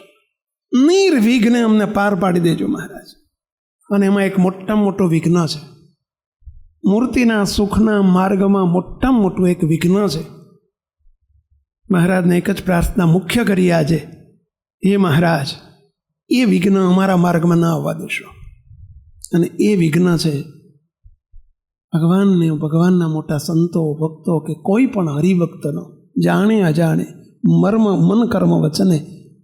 નિર્વિઘ્ને અમને પાર પાડી દેજો મહારાજ. અને એમાં એક મોટામાં મોટું વિઘ્ન છે, મૂર્તિના સુખના માર્ગમાં મોટામાં મોટું એક વિઘ્ન છે. મહારાજને એક જ પ્રાર્થના મુખ્ય કરી આજે, હે મહારાજ એ વિઘ્ન અમારા માર્ગમાં ના આવવા દેશો. અને એ વિઘ્ન છે ભગવાનના મોટા સંતો ભક્તો કે કોઈ પણ હરિભક્તનો જાણે અજાણે મર્મ મન કર્મ વચને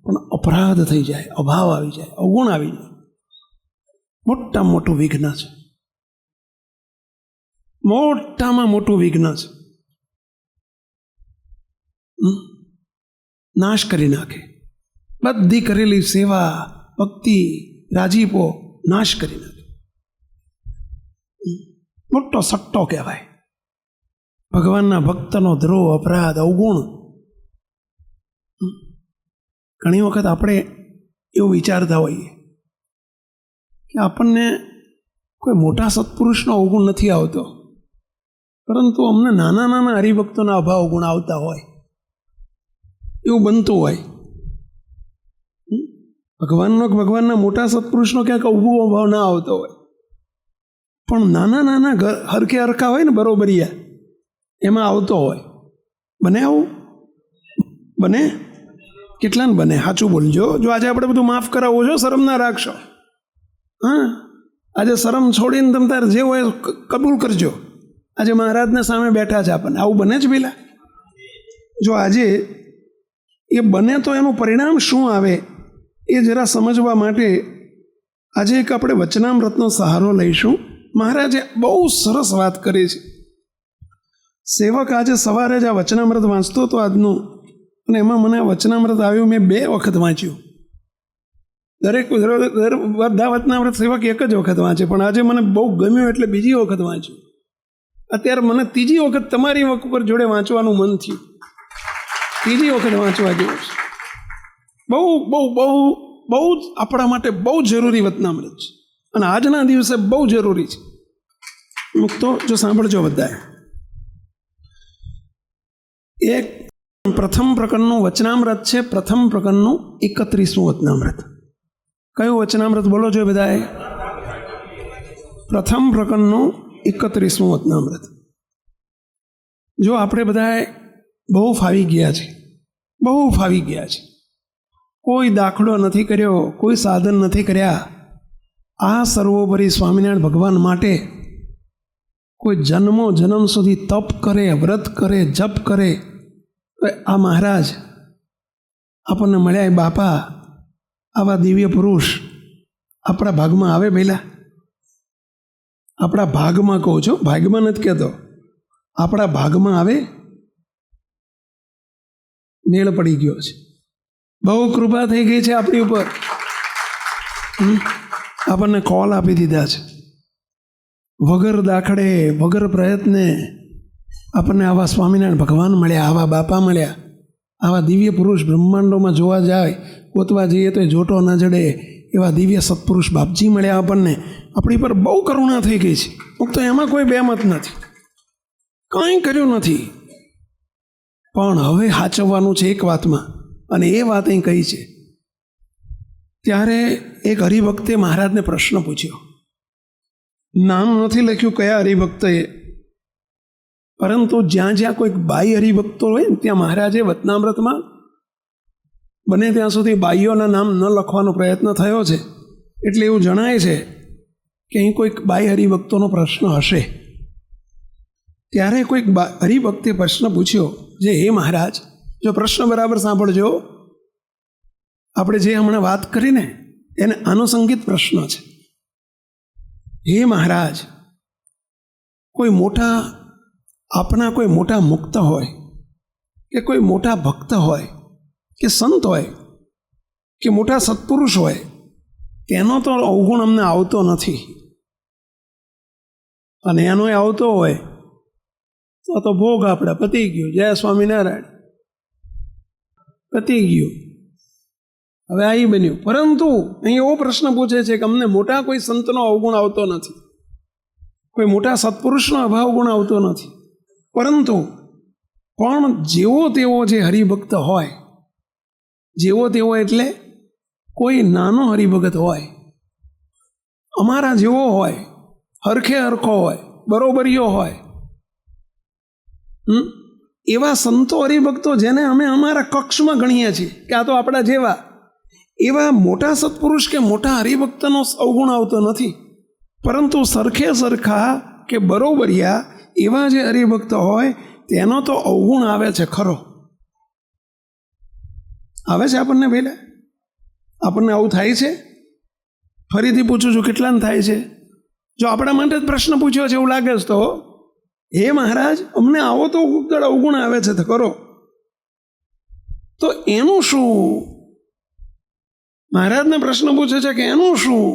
પણ અપરાધ થઈ જાય, અભાવ આવી જાય, અવગુણ આવી જાય, મોટામાં મોટું વિઘ્ન છે. મોટામાં મોટું વિઘ્ન છે. નાશ કરી નાખે. બધી કરેલી સેવા, ભક્તિ, રાજીપો નાશ કરી નાખે. મોટો સટ્ટો કહેવાય. ભગવાનના ભક્તનો દ્રોહ, અપરાધ, અવગુણ. ઘણી વખત આપણે એવું વિચારતા હોઈએ કે આપણને કોઈ મોટા સત્પુરુષનો અવગુણ નથી આવતો, પરંતુ અમને નાના નાના હરિભક્તોના અભાવ ગુણ આવતા હોય એવું બનતું હોય. ભગવાનના મોટા સત્પુરુષનો ક્યાંક અવગુણ અભાવ ના આવતો હોય, પણ નાના નાના હરખે હરખા હોય ને બરોબરિયા, એમાં આવતો હોય. બને આવું? બને? કેટલાને બને? સાચું બોલજો. જો આજે આપણે બધું માફ કરાવો છો, શરમ ના રાખશો. હા, આજે શરમ છોડીને તમે તારે જે હોય કબૂલ કરજો. આજે મહારાજના સામે બેઠા છે આપણને. આવું બને જ પેલા? જો આજે એ બને તો એનું પરિણામ શું આવે એ જરા સમજવા માટે આજે એક આપણે વચનામૃતનો સહારો લઈશું. મહારાજે બહુ સરસ વાત કરી છે. સેવક આજે સવારે જ આ વચનામૃત વાંચતો હતો આજનું, અને એમાં મને વચનામૃત આવ્યું. મેં 2 વખત વાંચ્યું. બધા વચનામૃત સેવક એક જ વખત વાંચે, પણ આજે મને બહુ ગમ્યું એટલે બીજી વખત વાંચ્યું. અત્યારે મને ત્રીજી વખત તમારી ઉપર જોડે વાંચવાનું મન થયું. ત્રીજી વખત વાંચવા જેવું છે. બહુ બહુ બહુ બહુ જ આપણા માટે બહુ જરૂરી વચનામૃત છે, અને આજના દિવસે બહુ જરૂરી છે. તો જો સાંભળજો બધાએ. એક પ્રથમ પ્રકરણનું વચનામૃત છે. પ્રથમ પ્રકરણનું 31મું વચનામૃત. કયું વચનામૃત બોલો છો બધાએ? પ્રથમ પ્રકરણનું 31મું વચનામૃત. જો આપણે બધાએ બહુ ફાવી ગયા છે, બહુ ફાવી ગયા છે. કોઈ દાખલો નથી કર્યો, કોઈ સાધન નથી કર્યા. આ સર્વોપરી સ્વામિનારાયણ ભગવાન માટે કોઈ જન્મો જન્મ સુધી તપ કરે, વ્રત કરે, જપ કરે. આ મહારાજ આપણને મળ્યા. બાપા, આવા દિવ્ય પુરુષ આપણા ભાગમાં આવે. પહેલાં આપણા ભાગમાં કહું છું, ભાગમાં નથી કહેતો, આપણા ભાગમાં આવે. મેળ પડી ગયો છે. બહુ કૃપા થઈ ગઈ છે આપણી ઉપર. આપણને કોલ આપી દીધા છે. વગર દાખલે, વગર પ્રયત્ને આપણને આવા સ્વામિનારાયણ ભગવાન મળ્યા, આવા બાપા મળ્યા, આવા દિવ્ય પુરુષ. બ્રહ્માંડોમાં જોવા જાય, ગોતવા જઈએ તો જોટો ન જડે એવા દિવ્ય સત્પુરુષ બાપજી મળ્યા આપણને. આપણી પર બહુ કરુણા થઈ ગઈ છે. તો એમાં કોઈ બેમત નથી, કંઈ કર્યું નથી. પણ હવે સાચવવાનું છે એક વાતમાં, અને એ વાત અહીં કહી છે. ત્યારે એક હરિભક્તે મહારાજને પ્રશ્ન પૂછ્યો. નામ નથી લખ્યું કયા હરિભક્તએ, પરંતુ જ્યાં જ્યાં કોઈક બાઈ હરિભક્તો હોય ને ત્યાં મહારાજે વચનામૃતમાં બને ત્યાં સુધી બાઈઓના નામ ન લખવાનો પ્રયત્ન થયો છે. એટલે એવું જણાય છે કે અહીં કોઈક બાઈ હરિભક્તોનો પ્રશ્ન હશે. ત્યારે કોઈક હરિભક્તે પ્રશ્ન પૂછ્યો, જે હે મહારાજ, જો પ્રશ્ન બરાબર સાંભળજો, આપણે જે હમણાં વાત કરીને એને આનુષંગિક પ્રશ્ન છે. હે મહારાજ, કોઈ મોટા આપના કોઈ મોટા મુક્ત હોય, કે કોઈ મોટા ભક્ત હોય, કે સંત હોય, કે મોટા સત્પુરુષ હોય, તેનો તો અવગુણ અમને આવતો નથી. અને એનો આવતો હોય તો ભોગ આપણે પતી ગયું. જય સ્વામિનારાયણ, પતી ગયું. હવે આ બન્યું. પરંતુ અહીં એવો પ્રશ્ન પૂછે છે કે અમને મોટા કોઈ સંતનો અવગુણ આવતો નથી, કોઈ મોટા સત્પુરુષનો અભાવ ગુણ આવતો નથી. પરંતુ પણ જેવો તેવો જે હરિભક્ત હોય, જેવો તેવો એટલે કોઈ નાનો હરિભગત હોય, અમારા જેવો હોય, હરખે હરખો હોય, બરોબરીઓ હોય, એવા સંતો હરિભક્તો જેને અમે અમારા કક્ષમાં ગણીએ છીએ કે આ તો આપણા જેવા, એવા મોટા સત્પુરુષ કે મોટા હરિભક્તનો અવગુણ આવતો નથી. પરંતુ સરખે સરખા કે બરોબરિયા એવા જે હરિભક્ત હોય તેનો તો અવગુણ આવે છે ખરો. આવે છે આપણને? પહેલાં આપણને આવું થાય છે? ફરીથી પૂછું છું, કેટલાને થાય છે? જો આપણા માટે જ પ્રશ્ન પૂછ્યો છે એવું લાગે છે તો હે મહારાજ, અમને આવો તો અવગુણ આવે છે તો કરો, તો એનું શું? મહારાજને પ્રશ્ન પૂછે છે કે એનું શું?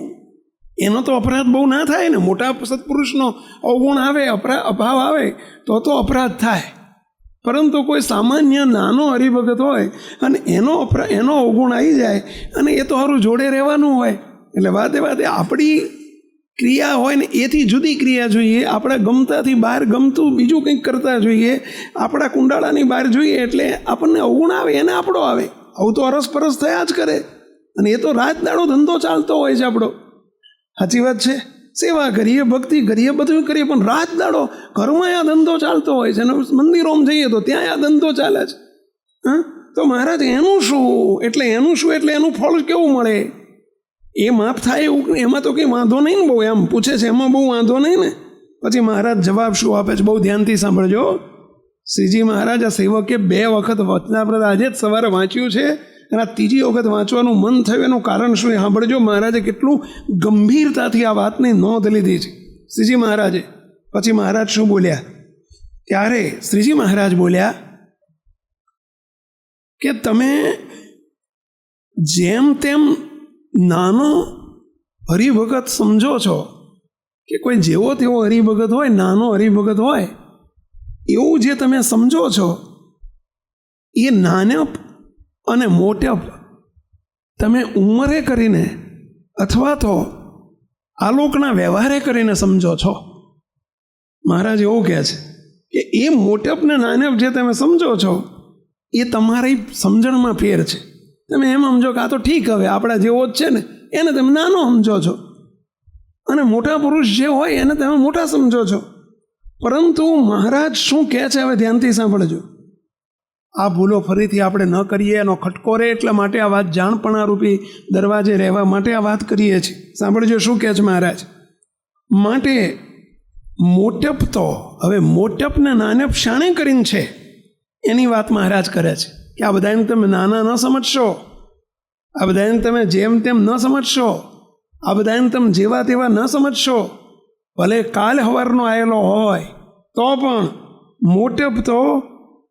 એનો તો અપરાધ બહુ ના થાય ને. મોટા સત્પુરુષનો અવગુણ આવે, અભાવ આવે તો અપરાધ થાય. પરંતુ કોઈ સામાન્ય નાનો હરિભગત હોય અને એનો અવગુણ આવી જાય અને એ તો સારું જોડે રહેવાનું હોય, એટલે વાતે આપણી ક્રિયા હોય ને એથી જુદી ક્રિયા જોઈએ, આપણા ગમતાથી બહાર ગમતું બીજું કંઈક કરતા જોઈએ, આપણા કુંડાળાની બહાર જોઈએ એટલે આપણને અવગુણ આવે એને આપણો આવે. આવું તો અરસપરસ થયા જ કરે, અને એ તો રાત દાડો ધંધો ચાલતો હોય છે આપણો. સાચી વાત છે. સેવા કરીએ, ભક્તિ કરીએ, બધું કરીએ, પણ રાત દાડો ઘરમાં આ ધંધો ચાલતો હોય છે. અને મંદિરોમાં જઈએ તો ત્યાં આ ધંધો ચાલે છે. હા, તો મહારાજ એનું શું? એટલે એનું ફળ કેવું મળે? એ માફ થાય એવું? એમાં તો કંઈ વાંધો નહીં ને બહુ, એમ પૂછે છે, એમાં બહુ વાંધો નહીં ને. પછી મહારાજ જવાબ શું આપે છે? બહુ ધ્યાનથી સાંભળજો. શ્રીજી મહારાજ આ સેવકે 2 વખત વચનામૃત આજે જ સવારે વાંચ્યું છે, અને આ ત્રીજી વખત વાંચવાનું મન થયું. એનું કારણ શું એ સાંભળજો. મહારાજે કેટલું ગંભીરતાથી આ વાતની નોંધ લીધી છે શ્રીજી મહારાજે. પછી મહારાજ શું બોલ્યા? ત્યારે શ્રીજી મહારાજ બોલ્યા કે તમે જેમ તેમ નાનો હરિભગત સમજો છો, કે કોઈ જેવો તેવો હરિભગત હોય, નાનો હરિભગત હોય એવું જે તમે સમજો છો, એ નાનપ અને મોટપ તમે ઉંમરે કરીને અથવા તો આલોકના વ્યવહારે કરીને સમજો છો. મહારાજ એવું કહે છે કે એ મોટપ ને નાનપ જે તમે સમજો છો એ તમારી સમજણમાં ફેર છે. તમે એમ સમજો કે આ તો ઠીક, હવે આપણા જેવો જ છે ને, એને તમે નાનો સમજો છો, અને મોટા પુરુષ જે હોય એને તમે મોટા સમજો છો. પરંતુ મહારાજ શું કહે છે હવે ધ્યાનથી સાંભળજો. આ ભૂલો ફરીથી આપણે ન કરીએ, એનો ખટકો રહે એટલા માટે આ વાત જાણપણા રૂપી દરવાજે રહેવા માટે આ વાત કરીએ છીએ. સાંભળજો શું કહે છે મહારાજ. માટે મોટપ તો, હવે મોટપ ને નાનપ શાણે કરીને છે એની વાત મહારાજ કરે છે કે આ બધાને તમે નાના ન સમજશો, આ બધાને તમે જેમ તેમ ન સમજશો, આ બધાને તમે જેવા તેવા ન સમજશો. ભલે કાલ હવારનો આવેલો હોય તો પણ મોટપ તો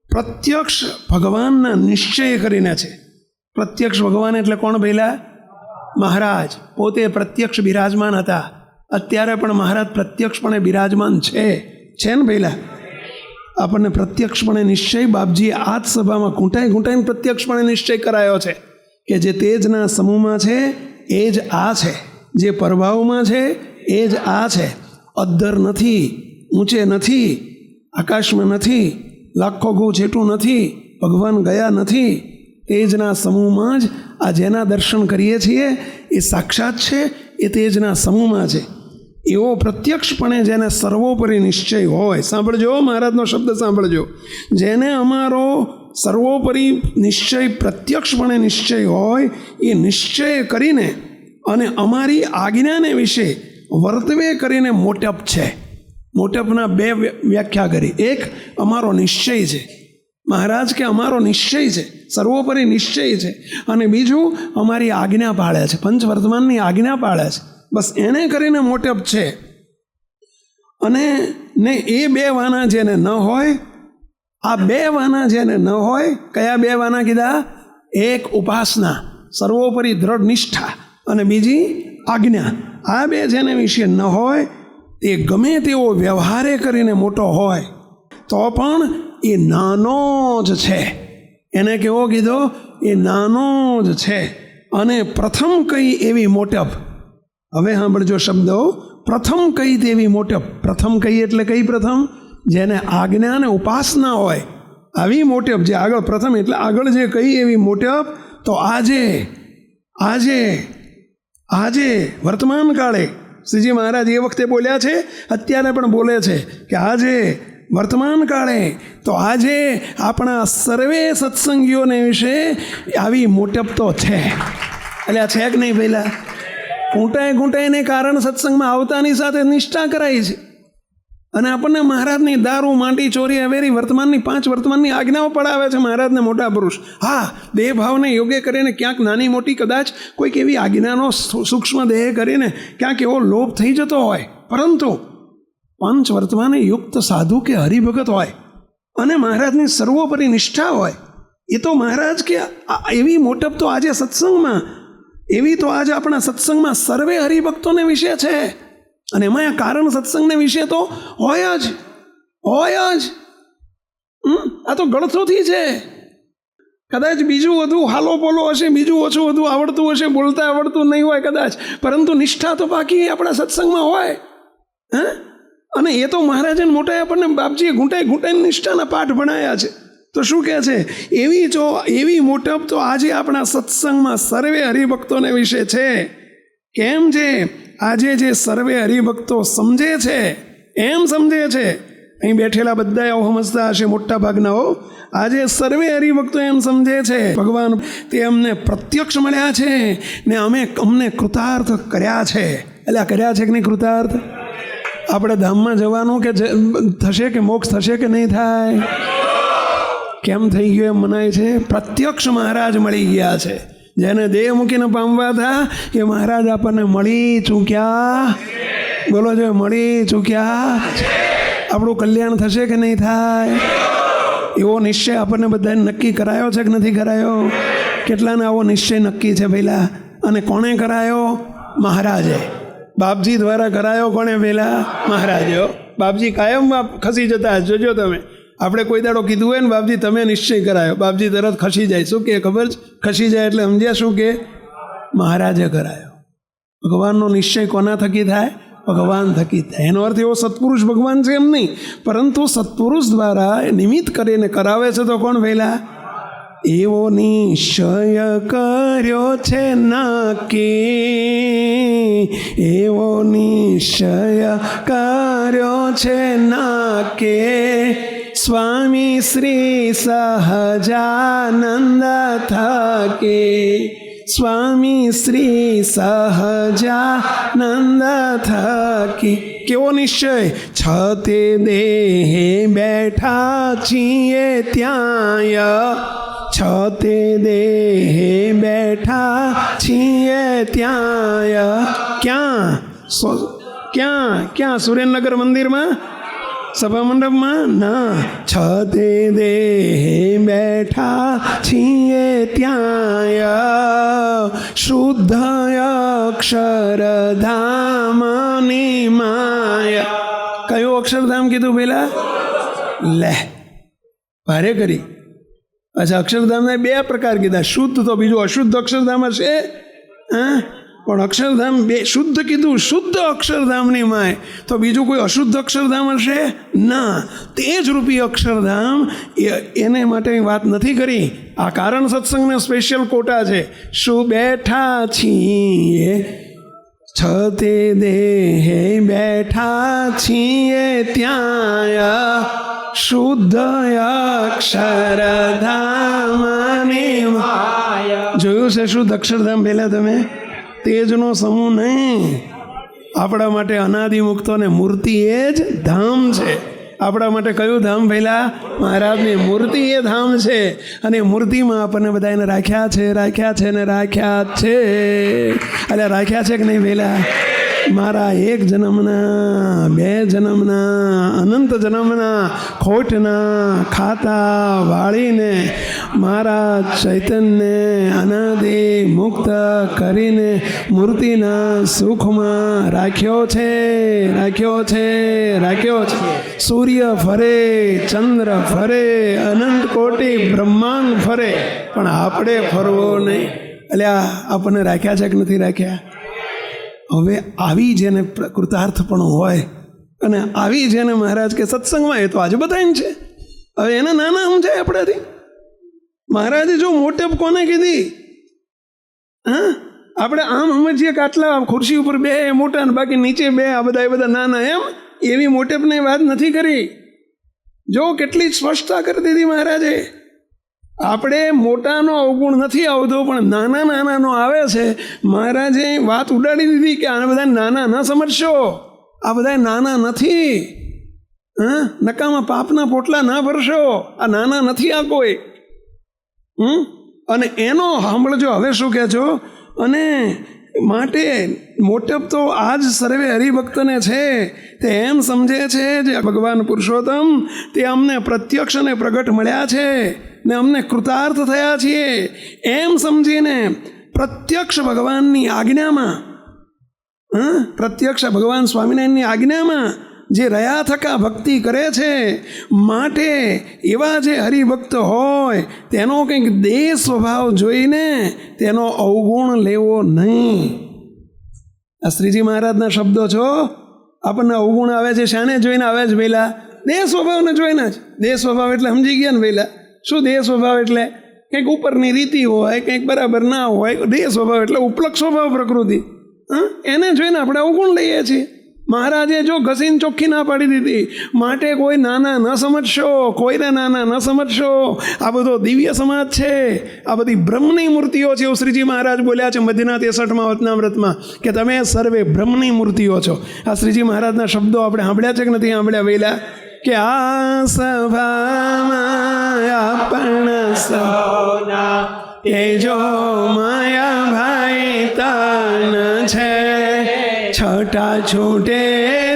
પ્રત્યક્ષ ભગવાનના નિશ્ચય કરીને છે. પ્રત્યક્ષ ભગવાન એટલે કોણ ભઈલા? મહારાજ પોતે પ્રત્યક્ષ બિરાજમાન હતા. અત્યારે પણ મહારાજ પ્રત્યક્ષપણે બિરાજમાન છે ને ભઈલા? આપણને પ્રત્યક્ષપણે નિશ્ચય બાપજીએ આ જ સભામાં ઘૂંટાઈને પ્રત્યક્ષપણે નિશ્ચય કરાયો છે કે જે તેજના સમૂહમાં છે એ જ આ છે, જે પ્રભાવમાં છે એ જ આ છે. અદ્ધર નથી, ઊંચે નથી, આકાશમાં નથી, લાખો ગુ છેટું નથી, ભગવાન ગયા નથી. તેજના સમૂહમાં જ આ જેના દર્શન કરીએ છીએ એ સાક્ષાત છે, એ તેજના સમૂહમાં છે. એવો પ્રત્યક્ષપણે જેને સર્વોપરી નિશ્ચય હોય, સાંભળજો મહારાજનો શબ્દ સાંભળજો, જેને અમારો સર્વોપરી નિશ્ચય પ્રત્યક્ષપણે નિશ્ચય હોય એ નિશ્ચય કરીને અને અમારી આજ્ઞાને વિશે વર્તવે કરીને મોટપ છે. મોટપના 2 વ્યાખ્યા કરી. એક અમારો નિશ્ચય છે, મહારાજ કે અમારો નિશ્ચય છે, સર્વોપરી નિશ્ચય છે. અને બીજું અમારી આજ્ઞા પાળે છે, પંચવર્તમાનની આજ્ઞા પાળે છે. બસ એને કરીને મોટપ છે. અને ને એ 2 વાના જેને ન હોય, આ 2 વાના જેને ન હોય, કયા 2 વાના કીધા? એક ઉપાસના, સર્વોપરી દ્રઢ નિષ્ઠા, અને બીજી આજ્ઞા. આ 2 જેને વિશે ન હોય તે ગમે તેવો વ્યવહારે કરીને મોટો હોય તો પણ એ નાનો જ છે. એને કેવો કીધો? એ નાનો જ છે. અને પ્રથમ કઈ એવી મોટપ, હવે સાંભળજો શબ્દો, પ્રથમ કઈ તેવી મોટપ. પ્રથમ કઈ એટલે કઈ પ્રથમ? જેને આજ્ઞા અને ઉપાસના હોય આવી મોટપ. જે આગળ પ્રથમ એટલે આગળ જે કઈ એવી મોટપ, તો આજે વર્તમાન કાળે શ્રીજી મહારાજ એ વખતે બોલ્યા છે, અત્યારે પણ બોલે છે કે આજે વર્તમાન કાળે તો આજે આપણા સર્વે સત્સંગીઓને વિશે આવી મોટપ તો છે. એટલે આ છે કે નહીં પહેલાં? ઘૂંટાઈને કારણ સત્સંગમાં આવતાની સાથે નિષ્ઠા કરાઈ છે. અને આપણને મહારાજની દારૂ, માંડી, ચોરી, અવેરી, વર્તમાનની 5 વર્તમાનની આજ્ઞાઓ પડાવે છે મહારાજને મોટા પુરુષ. હા, દેહ ભાવને યોગ્ય કરીને ક્યાંક નાની મોટી કદાચ કોઈક એવી આજ્ઞાનો સૂક્ષ્મ દેહ કરીને ક્યાંક એવો લોભ થઈ જતો હોય, પરંતુ પંચ વર્તમાને યુક્ત સાધુ કે હરિભગત હોય અને મહારાજની સર્વોપરી નિષ્ઠા હોય, એ તો મહારાજ કે એવી મોટપ તો આજે સત્સંગમાં, એવી તો આજે આપણા સત્સંગમાં સર્વે હરિભક્તોને વિશે છે. અને એમાં આ કારણ સત્સંગને વિશે તો હોય જ. આ તો ગળથોથી છે. કદાચ બીજું બધું હાલો પોલો હશે, બીજું ઓછું બધું આવડતું હશે, બોલતા આવડતું નહીં હોય કદાચ, પરંતુ નિષ્ઠા તો પાકી આપણા સત્સંગમાં હોય. અને એ તો મહારાજે મોટા આપણને બાપજીએ ઘૂંટાઈ નિષ્ઠાના પાઠ ભણાયા છે. તો શું કહે છે, એવી મોટપ તો આજે આપણા સત્સંગમાં સર્વે હરિભક્તોને વિશે છે. કેમ છે? આજે જે સર્વે હરિભક્તો સમજે છે એમ સમજે છે. અહીં બેઠેલા બધા આવો સમજતા હશે, મોટા ભાગનાઓ. આજે સર્વે હરિભક્તો એમ સમજે છે ભગવાન તે અમને પ્રત્યક્ષ મળ્યા છે ને અમને કૃતાર્થ કર્યા છે. એટલે કર્યા છે કે નહીં કૃતાર્થ? આપણે ધામમાં જવાનું કે થશે, કે મોક્ષ થશે કે નહીં થાય? કેમ થઈ ગયું એમ મનાય છે? પ્રત્યક્ષ મહારાજ મળી ગયા છે. જેને દેહ મૂકીને પામવા હતા એ મહારાજ આપણને મળી ચૂક્યા. બોલો જો, મળી ચૂક્યા. આપણું કલ્યાણ થશે કે નહીં થાય? એવો નિશ્ચય આપણને બધાને નક્કી કરાયો છે કે નથી કરાયો? કેટલાને આવો નિશ્ચય નક્કી છે પહેલાં? અને કોણે કરાયો? મહારાજે. બાપજી દ્વારા કરાયો. કોણે પહેલાં? મહારાજો. બાપજી કાયમ ખસી જતા જોજો તમે. આપણે કોઈ દાડો કીધું હોય ને બાપજી તમે નિશ્ચય કરાયો, બાપજી તરત ખસી જાય. શું કે ખબર છે? ખસી જાય એટલે સમજ્યા શું કે મહારાજે કરાયો. ભગવાનનો નિશ્ચય કોના થકી થાય? ભગવાન થકી થાય. એનો અર્થ એવો સત્પુરુષ ભગવાન છે એમ નહીં, પરંતુ સત્પુરુષ દ્વારા નિમિત્ત કરીને કરાવે છે. તો કોણ પહેલા? એવો નિશ્ચય કર્યો છે નક્કી, એવો નિશ્ચય કર્યો છે નક્કી, સ્વામી શ્રી સહજાનંદ થકી, સ્વામી શ્રી સહજાનંદ થકી. કેવો નિશ્ચય? છતે દેહે બેઠા છીએ ત્યાં, છતે દેહે બેઠા છીએ ત્યાં. ક્યાં? સુરેન્દ્રનગર મંદિરમાં, સભા મંડપમાં ના. છતે દેહે બેઠા છીએ ત્યાં, શુદ્ધ અક્ષરધામની માયા. કયું અક્ષરધામ કીધું પેલા? લે, ભારે કરી. અચ્છા, અક્ષરધામના બે પ્રકાર કીધા, શુદ્ધ તો બીજું અશુદ્ધ અક્ષરધામ હશે. પણ અક્ષરધામ બે શુદ્ધ કીધું, શુદ્ધ અક્ષરધામની માય. તો બીજું કોઈ અશુદ્ધ અક્ષરધામ હશે? ના. તે જ રૂપી અક્ષરધામ એને માટે વાત નથી કરી. આ કારણ સત્સંગને સ્પેશિયલ કોટા છે. શું બેઠા છીએ? છતે દેહે બેઠા છીએ ત્યાં, શુદ્ધ અક્ષરધામની માયા. જોયું છે શુદ્ધ અક્ષરધામ પહેલાં તમે? તેજનો સમૂહ નહીં. આપણા માટે અનાદિ મુક્તોને મૂર્તિ એ જ ધામ છે. આપણા માટે કયું ધામ પહેલાં? મહારાજની મૂર્તિ એ ધામ છે. અને મૂર્તિમાં આપણને બધાને રાખ્યા છે ને રાખ્યા છે. એટલે રાખ્યા છે કે નહીં પહેલાં? મારા એક જન્મના, બે જન્મના, અનંત જન્મના ખોટના ખાતા વાળીને મારા ચૈતન્ય અનાદિ મુક્ત કરીને મૂર્તિના સુખમાં રાખ્યો છે. સૂર્ય ફરે, ચંદ્ર ફરે, અનંત કોટી બ્રહ્માંડ ફરે, પણ આપણે ફરવો નહીં. એટલે આપણને રાખ્યા છે કે નથી રાખ્યા? હવે આવી જેને કૃતાર્થપણું હોય અને આવી જેને મહારાજ કે સત્સંગમાં, એ તો આજે બધાને છે. હવે એના નાના સમજાય આપણાથી. મહારાજે જો મોટેપ કોને કીધી? આપણે આમ સમજીએ કે આટલા ખુરશી ઉપર બે મોટા ને બાકી નીચે બે, આ બધા નાના, એમ એવી મોટેપની વાત નથી કરી. જો કેટલી સ્પષ્ટતા કરી દીધી મહારાજે. આપણે મોટાનો અવગુણ નથી આવતો, પણ નાનાનો આવે છે. મહારાજે વાત ઉડાડી દીધી કે આને બધા નાના ન સમજશો, આ બધા નાના નથી. નકામાં પાપના પોટલા ના ભરશો, આ નાના નથી આ કોઈ. અને એનો સાંભળજો હવે શું કહે છો? અને માટે મોટપ તો આજ સર્વે હરિભક્તને છે. તે એમ સમજે છે જે ભગવાન પુરુષોત્તમ તે અમને પ્રત્યક્ષ અને પ્રગટ મળ્યા છે ને અમને કૃતાર્થ થયા છીએ એમ સમજીને પ્રત્યક્ષ ભગવાનની આજ્ઞામાં, પ્રત્યક્ષ ભગવાન સ્વામિનારાયણની આજ્ઞામાં જે રહ્યા થકા ભક્તિ કરે છે, માટે એવા જે હરિભક્ત હોય તેનો કંઈક દેહ સ્વભાવ જોઈને તેનો અવગુણ લેવો નહીં. આ શ્રીજી મહારાજના શબ્દો છો. આપણને અવગુણ આવે છે શાને જોઈને આવે છે પહેલાં? દેહ સ્વભાવને જોઈને જ. દેહ સ્વભાવ એટલે સમજી ગયા ને પહેલાં? શું દેહ સ્વભાવ એટલે? કંઈક ઉપરની રીતિ હોય, કંઈક બરાબર ના હોય. દેહ સ્વભાવ એટલે ઉપલક્ષ સ્વભાવ પ્રકૃતિ. એને જોઈને આપણે અવગુણ લઈએ છીએ. મહારાજે જો ઘસીને ચોખ્ખી ના પાડી દીધી, માટે કોઈ નાના ન સમજશો, કોઈને નાના ન સમજશો. આ બધો દિવ્ય સમાજ છે, આ બધી બ્રહ્મની મૂર્તિઓ છે. એવું શ્રીજી મહારાજ બોલ્યા છે મધ્યના 63માં વચનામૃતમાં કે તમે સર્વે બ્રહ્મની મૂર્તિઓ છો. આ શ્રીજી મહારાજના શબ્દો આપણે સાંભળ્યા છે કે નથી સાંભળ્યા વહેલા? કે આ સભામાં આપણ સૌના તેજો માયા ભાઈ તાન છે, છટા છૂટે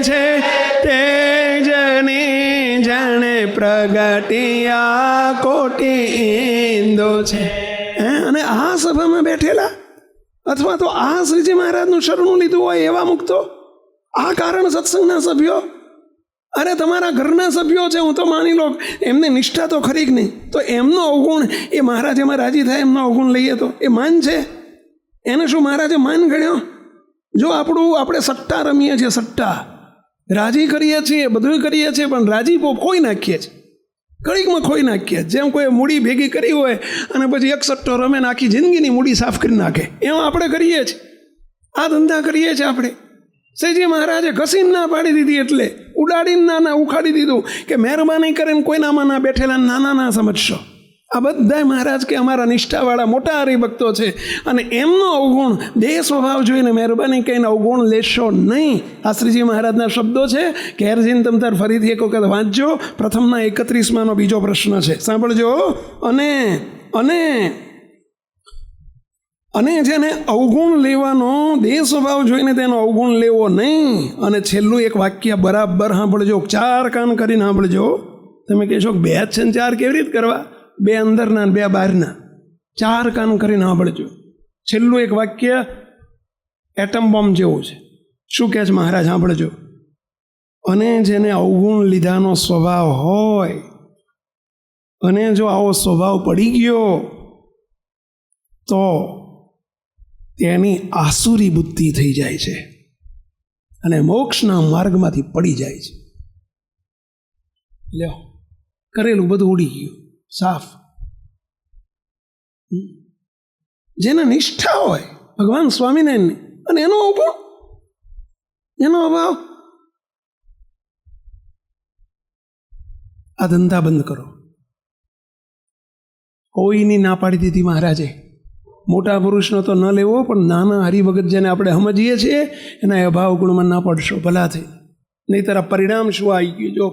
છે તેજની જાણે પ્રગટિયા કોટી ઇન્દો છે. અને આ સભામાં બેઠેલા અથવા તો આ શ્રીજી મહારાજનું શરણું લીધું હોય એવા મુક્તો, આ કારણ સત્સંગના સભ્યો, અરે તમારા ઘરના સભ્યો છે, હું તો માની લો એમને નિષ્ઠા તો ખરી જ નહીં, તો એમનો અવગુણ એ મહારાજ એમાં રાજી થાય એમનો અવગુણ લઈએ તો એ માન છે? એને શું મહારાજે માન ગણ્યો? જો આપણે સટ્ટા રમીએ છીએ, સટ્ટા રાજી કરીએ છીએ, બધું કરીએ છીએ, પણ રાજીપો ખોઈ નાખીએ છીએ, ઘડીકમાં ખોઈ નાખીએ. જેમ કોઈ મૂડી ભેગી કરી હોય અને પછી એક સટ્ટો રમે ને આખી જિંદગીની મૂડી સાફ કરી નાખે, એમ આપણે કરીએ છીએ. આ ધંધા કરીએ છીએ આપણે. શ્રીજી મહારાજે ઘસીને ના પાડી દીધી, એટલે ઉડાડીને નાના ઉખાડી દીધું કે મહેરબાની કરીને કોઈનામાં ના બેઠેલા નાના ના સમજશો. આ બધા મહારાજ કે અમારા નિષ્ઠાવાળા મોટા હરિભક્તો છે અને એમનો અવગુણ દેહ સ્વભાવ જોઈને મહેરબાની કહીને અવગુણ લેશો નહીં. આ શ્રીજી મહારાજના શબ્દો છે. ઘેર જઈને તમે તાર ફરીથી એક વખત વાંચજો. પ્રથમના 31માં બીજો પ્રશ્ન છે, સાંભળજો. અને જેને અવગુણ લેવાનો દેહ સ્વભાવ જોઈને તેનો અવગુણ લેવો નહીં. અને છેલ્લું એક વાક્ય બરાબર સાંભળજો, 4 કાન કરીને સાંભળજો. તમે કહેશો કે 2 જ છે ને 4 કેવી રીતે કરવા? 2 અંદરના ને 2 બહારના. 4 કાન કરીને સાંભળજો. છેલ્લું એક વાક્ય એટમ બોમ્બ જેવું છે. શું કહે છે મહારાજ? સાંભળજો. અને જેને અવગુણ લીધાનો સ્વભાવ હોય અને જો આવો સ્વભાવ પડી ગયો તો તેની આસુરી બુદ્ધિ થઈ જાય છે અને મોક્ષના માર્ગમાંથી પડી જાય છે. લ્યો, કરેલું બધું ઉડી ગયું સાફ. જેને નિષ્ઠા હોય ભગવાન સ્વામિનારાયણની અને એનો અવગુણ, એનો અભાવ, આ ધંધા બંધ કરો. કોઈની ના પાડી દીધી મહારાજે. મોટા પુરુષનો તો ન લેવો, પણ નાના હરિભગત જેને આપણે સમજીએ છીએ એના અભાવ ગુણમાં ના પડશો ભલાથી. નહીંતર આ પરિણામ શું આવી ગયું? જો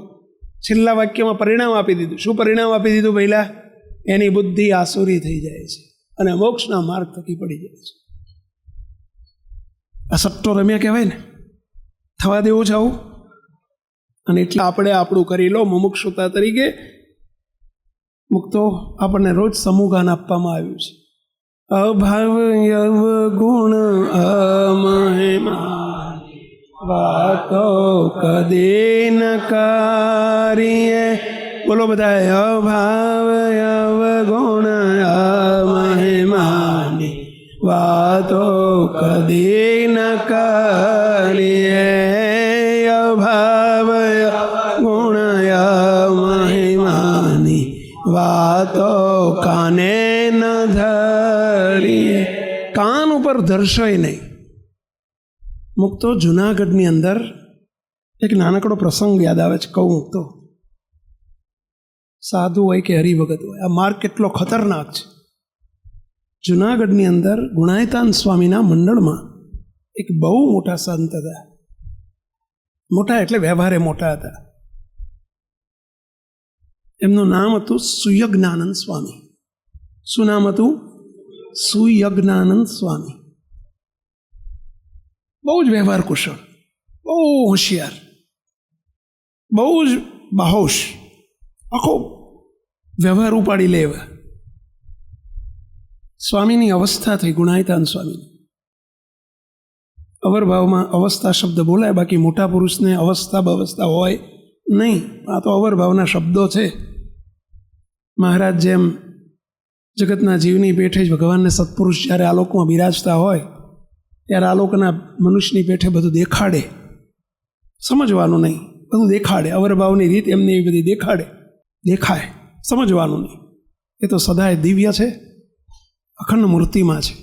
છેલ્લા વાક્યમાં પરિણામ આપી દીધું. શું પરિણામ આપી દીધું? પહેલા એની બુદ્ધિ આસુરી થઈ જાય છે અને મોક્ષના માર્ગ થકી પડી જાય છે. આ સટ્ટો રમ્યા કહેવાય ને, થવા દેવું છે આવું. અને એટલે આપણે આપણું કરી લો. મુમુક્ષુતા તરીકે મુક્તો આપણને રોજ સમૂહગાન આપવામાં આવ્યું છે. અભાવ અવગુણ અમહિમા વાતો કદી ન કરીએ. બોલો બધા. અભાવ અવગુણ અમહિમાની વાતો કદી ન કરીએ. અભાવ ગુણ અમહિમાની વાતો કાને ન ધરીએ. કાન ઉપર ધરશોય નહીં. મુક્તો જુનાગઢની અંદર એક નાનકડો પ્રસંગ યાદ આવે છે, કહું તો. સાધુ હોય કે હરિભગત હોય, આ માર્ગ કેટલો ખતરનાક છે. જુનાગઢની અંદર ગુણાયતાન સ્વામીના મંડળમાં એક બહુ મોટા સંત હતા. મોટા એટલે વ્યવહારે મોટા હતા. એમનું નામ હતું સુયજ્ઞાનંદ સ્વામી. શું નામ હતું? સુયજ્ઞાનંદ સ્વામી. બહુ જ વ્યવહાર કુશળ, બહુ હોશિયાર, બહુ જ બાહોશ, આખો વ્યવહાર ઉપાડી લે એવા સ્વામીની અવસ્થા થઈ. ગુણાયતાન સ્વામીની અવરભાવમાં અવસ્થા શબ્દ બોલાય, બાકી મોટા પુરુષને અવસ્થા બવસ્થા હોય નહીં. આ તો અવરભાવના શબ્દો છે. મહારાજ જેમ જગતના જીવની પેઠે જ ભગવાનને સત્પુરુષ જ્યારે આલોકમાં બિરાજતા હોય ત્યારે આલોકના મનુષ્યની પેઠે બધું દેખાડે, સમજવાનું નહીં, બધું દેખાડે. અવરભાવની રીત એમની એવી બધી દેખાય, સમજવાનું નહીં. એ તો સદાય દિવ્ય છે, અખંડ મૂર્તિમાં છે.